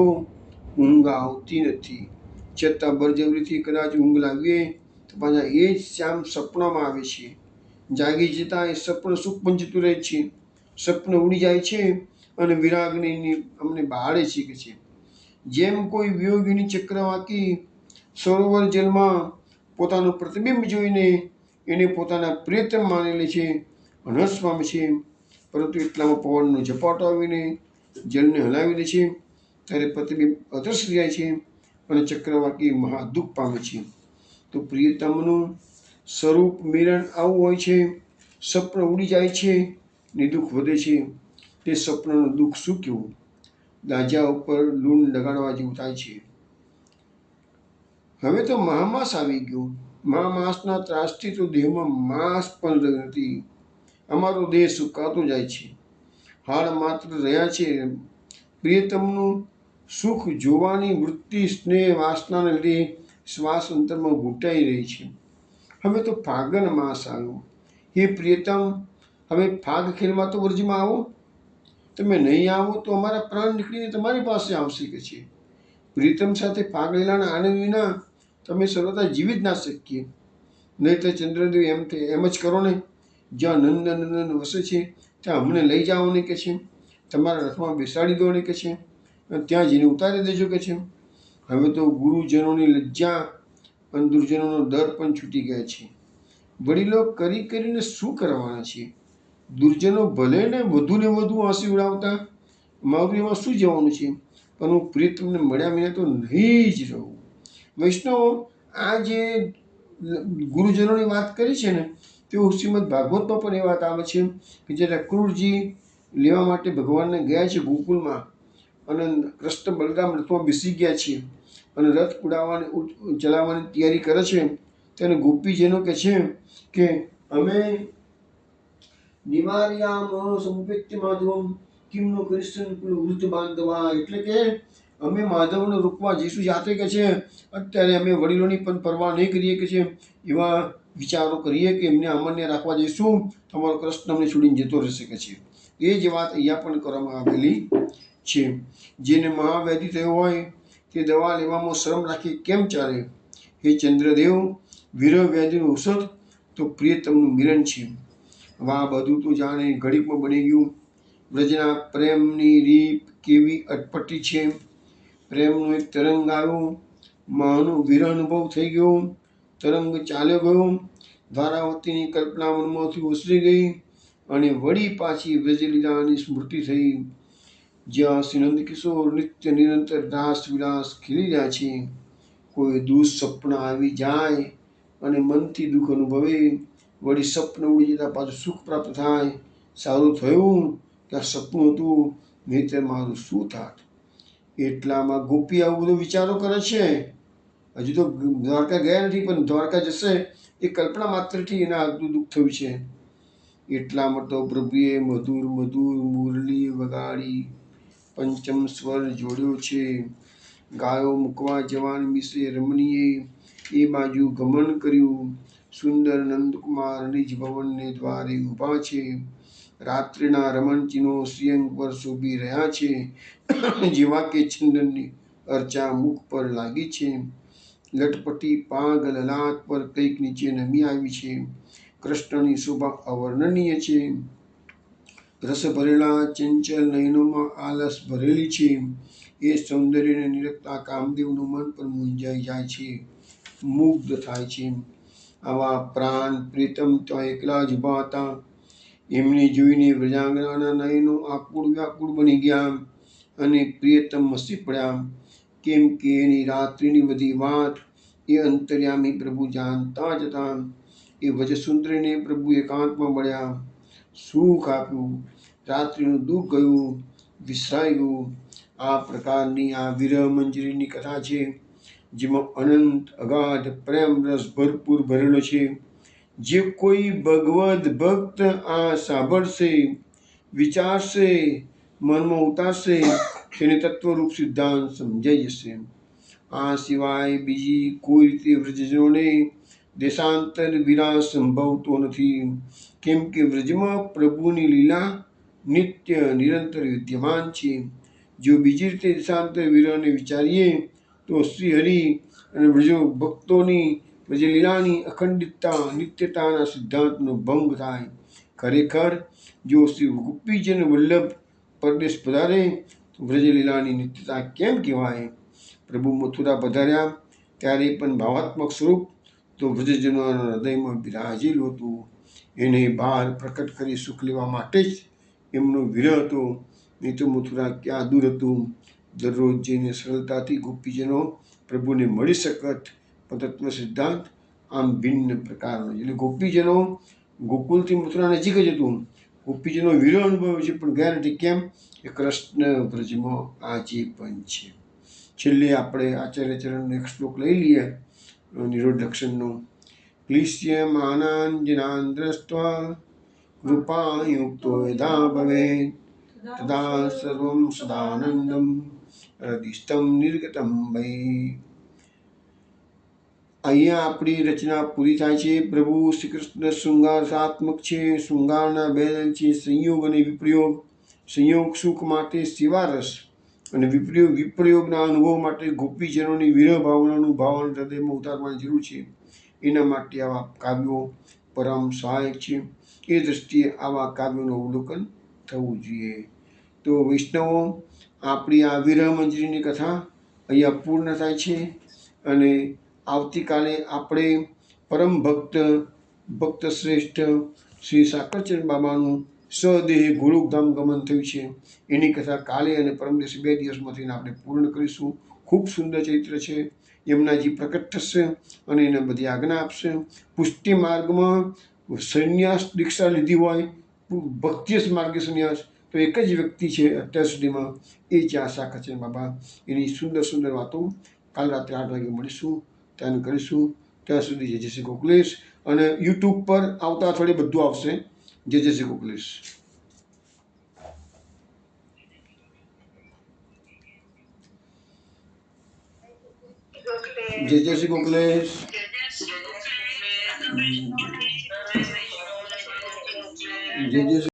ઊંઘ આવતી નથી, છતાં બળજબરીથી કદાચ ઊંઘ લાવીએ તો પાછા એ જ શ્યામ સપનામાં આવે છે. જાગી જતાં એ સપનું સુખ પણ જતું રહે છે. સપનું ઉડી જાય છે અને વિરાગની અમને બાળે છે કે છે. જેમ કોઈ વિયોગીની ચક્રવાકી સરોવર જલમાં પોતાનું પ્રતિબિંબ જોઈને એને પોતાના પ્રિયતમ માની લે છે, હર્ષ પામે છે. પરંતુ એટલામાં પવનનો ઝપાટો આવીને જલને હલાવી દે છે. ત્યારે પ્રતિબિંબ અદૃશ્ય જાય છે અને ચક્રવાકી મહાદુઃખ પામે છે. તો પ્રિયતમનું સ્વરૂપ મિલન આવું હોય છે. સપનું ઉડી જાય છે ને દુઃખ વધે છે. તે સપનાનું દુઃખ શું કહેવું? દાજા ઉપર લૂણ લગાડવા જેવું થાય છે. હવે તો મહામાસ આવી ગયો. મહામાસના ત્રાસથી તો દેહમાં માંસ પણ રહ્યું નથી. અમારો દેહ સુકાતો જાય છે. હાડ માત્ર રહ્યા છે. પ્રિયતમનું સુખ જોવાની વૃત્તિ, સ્નેહ, વાસનાને લીધે શ્વાસ અંતરમાં ઘૂંટાઈ રહી છે. હવે તો ફાગણ માસ આવ્યો. હે પ્રિયતમ, હવે ફાગ ખેલમાં તો વ્રજમાં આવો. તમે નહીં આવો તો અમારા પ્રાણ નીકળીને તમારી પાસે આવશે કે છે. પ્રિયતમ સાથે ફાગ લીલાના આનંદ વિના તમે સર્વદા જીવી જ ના શકીએ. નહીં તો ચંદ્રદેવ એમ જ કરો ને, જ્યાં નંદનંદન વસે છે ત્યાં અમને લઈ જાઓ ને કે છે. તમારા રથમાં બેસાડી દો ને કે છે. ત્યાં જઈને ઉતારી દેજો કે છે. હવે તો ગુરુજનોની લજ્જા અને દુર્જનોનો દર પણ છૂટી ગયા છે. વડીલો કરીને શું કરવાના છે? દુર્જનો ભલે ને વધુ આંસુ ઉડાવતા, મારું એમાં શું જવાનું છે, પણ હું પ્રિયતમને મળ્યા વિના તો નહીં જ રહું. વૈષ્ણવ, આ જે ગુરુજનોની વાત કરી છે ને, તેઓ શ્રીમદ ભાગવતમાં પણ એ વાત આવે છે કે જ્યારે અક્રૂરજી લેવા માટે ભગવાનને ગયા છે ગોકુળમાં, અને કૃષ્ણ બલરામ રથમાં બેસી ગયા છે અને રથ ચલાવવાની તૈયારી કરે છે, તેને ગોપીજનો કહે છે કે અમે નિવાર્યામ સંપેત્ય માધવમ કિમનો કૃષ્ણ વૃદ્ધ બાંધવા, એટલે કે અમે માધવને રોકવા જઈશું જાતે કે છે. અત્યારે અમે વડીલોની પણ પરવા નહીં કરીએ કે છે, એવા વિચારો કરીએ કે એમને અમાન્ય રાખવા જઈશું, તમારો કૃષ્ણ અમને છોડીને જતો રહેશે કે છે. એ જ વાત અહીંયા પણ કરવામાં આવેલી છે. જેને મહાવ્યાધિ થયો હોય તે દવા લેવામાં શરમ રાખી કેમ ચાલે? હે ચંદ્રદેવ, વિરહ વ્યાધિનું ઔષધ તો પ્રિયતમનું મિલન છે. હવે આ બધું તો જાણે ઘડીકમાં બની ગયું. વ્રજના પ્રેમની રીત કેવી અટપટી છે. પ્રેમનો એક તરંગ આવ્યો, મહાનો વિરહ અનુભવ થઈ ગયો, તરંગ ચાલ્યો ગયો, ધારાવતીની કલ્પના મનમાંથી ઓસરી ગઈ અને વળી પાછી વ્રજલીલાની સ્મૃતિ થઈ, જ્યાં શ્રી નંદકિશોર નિત્ય નિરંતર રાસ વિલાસ ખેલી રહ્યા છે. કોઈ દુઃસ્વપ્ન આવી જાય અને મનથી દુઃખ અનુભવે, વળી સપન ઉડી જતા પાછું સુખ પ્રાપ્ત થાય. સારું થયું કે આ સપનું હતું, નહીંતર મારું શું થાત? એટલામાં ગોપી આવું બધું વિચારો કરે છે. હજુ તો દ્વારકા ગયા નથી, પણ દ્વારકા જશે એ કલ્પના માત્રથી એના આટલું દુઃખ થયું છે. એટલામાં તો પ્રભુએ મધુર મધુર મુરલી વગાડી પંચમ સ્વર જોડ્યો છે. ગાયો મૂકવા જવાન મિસે રમણીએ એ બાજુ ગમન કર્યું. સુંદર નંદકુમાર નિજ ભવનને દ્વારે ઊભા છે. રાત્રિના રમણચીનો શ્રીઅંગ પર શોભી રહ્યા છે, જેવા કે ચંદનની અર્ચા મુખ પર લાગી છે. લટપટી પાગ લલાટ પર કંઈક નીચે નમી આવી છે. કૃષ્ણની શોભા અવર્ણનીય છે. રસ ભરેલા ચંચલ નયનોમાં આલસ ભરેલી છે. એ સૌંદર્યને નિરખતા કામદેવનું મન પણ મૂંઝાઈ જાય છે, મુગ્ધ થાય છે. આવા પ્રાણ પ્રીતમ ત્યાં એકલા જ ઊભા હતા. એમને જોઈને વ્રજાંગનાના નયનો આકુળ વ્યાકુળ બની ગયા અને પ્રિયતમ હસી પડ્યા, કેમ કે એની રાત્રિની બધી વાત એ અંતર્યામી પ્રભુ જાણતા જ હતા. એ વજસુંદરીને પ્રભુ એકાંતમાં મળ્યા, સુખ આપ્યું, રાત્રિનું દુઃખ ગયું, વિસરાઈ ગયું. આ પ્રકારની આ વિરહ મંજરીની કથા છે, જેમાં અનંત અગાધ પ્રેમ રસ ભરપૂર ભરેલો છે. જે કોઈ ભગવદ ભક્ત આ સાંભળશે, વિચારશે, મનમાં ઉતારશે, તેને તત્વરૂપ સિદ્ધાંત સમજાઈ જશે. આ સિવાય બીજી કોઈ રીતે વ્રજજનોને દેશાંતર વિરાહ સંભવતો નથી, કેમ કે વ્રજમાં પ્રભુની લીલા નિત્ય નિરંતર વિદ્યમાન છે. જો બીજી રીતે દેશાંતર વિરહને વિચારીએ તો શ્રી હરિ અને વ્રજો ભક્તોની વ્રજલીલાની અખંડિતતા નિત્યતાના સિદ્ધાંતનો ભંગ થાય. ખરેખર જો શ્રી ગોપીજન વલ્લભ પરદેશ પધારે તો વ્રજલીલાની નિત્યતા કેમ કહેવાય? પ્રભુ મથુરા પધાર્યા ત્યારે પણ ભાવાત્મક સ્વરૂપ તો વ્રજજનોના હૃદયમાં બિરાજેલું હતું. એને બહાર પ્રકટ કરી સુખ લેવા માટે જ એમનો વિરહ હતો, નહીં તો મથુરા ક્યાં દૂર હતું. દરરોજ જઈને સરળતાથી ગોપીજનો પ્રભુને મળી શકત, પણ તત્વ સિદ્ધાંત આમ ભિન્ન પ્રકારનો. એટલે ગોપીજનો ગોકુલથી મથુરા નજીક જ હતું, ગોપીજનો વિરહ અનુભવ્યો છે, પણ ગયા નથી. કેમ? એ કૃષ્ણ વ્રજમાં આજે પણ છે. છેલ્લે આપણે આચાર્ય ચરણનો એક શ્લોક લઈ લઈએ નિરોધ લક્ષણનો. ક્લિશ્ય માનાંજનાન દ્રષ્ટ્વા કૃપાયુક્તો યથા ભવેત તદા સર્વં સદાનંદમ હૃદિસ્થં નિર્ગતં વૈ. અહીંયા આપણી રચના પૂરી થાય છે. પ્રભુ શ્રી કૃષ્ણ શૃંગાર સાત્મક છે. શૃંગારના બે દલ છે, સંયોગ અને વિપ્રયોગ. સંયોગ સુખ માટે શિવારસ અને વિપ્રયોગના અનુભવ માટે ગોપીજનોની વિરહ ભાવનાનું ભાવન હૃદયમાં ઉતારવાની જરૂર છે. એના માટે આવા કાવ્યો પરમ સહાયક છે. એ દૃષ્ટિએ આવા કાવ્યોનું અવલોકન થવું જોઈએ. તો વૈષ્ણવો, આપણી આ વિરહ મંજરીની કથા અહીંયા પૂર્ણ થાય છે અને આવતીકાલે આપણે પરમ ભક્ત શ્રેષ્ઠ શ્રી સાકરચંદ બાબાનું સ્વદેહી ગોલોકધામ ગમન થયું છે એની કથા કાલે અને પરમ દિવસે 2 દિવસમાં થઈને આપણે પૂર્ણ કરીશું. ખૂબ સુંદર ચરિત્ર છે. યમુનાજી પ્રકટ થશે અને એને બધી આજ્ઞા આપશે. પુષ્ટિ માર્ગમાં સંન્યાસ દીક્ષા લીધી હોય, ભક્તિયસ માર્ગે સંન્યાસ, તો એક જ વ્યક્તિ છે અત્યાર સુધીમાં, એ છે આશા ખચર બાબા. એની સુંદર સુંદર વાતો કાલ રાત્રે 8 વાગે મળીશું, ત્યાં કરીશું. ત્યાં સુધી જય શ્રી ગોકુલેશ. અને યુટ્યુબ પર આવતા અઠવાડિયે બધું આવશે. જય શ્રી ગોકુલેશ. જય શ્રી ગોકુલેશ. જય શ્રી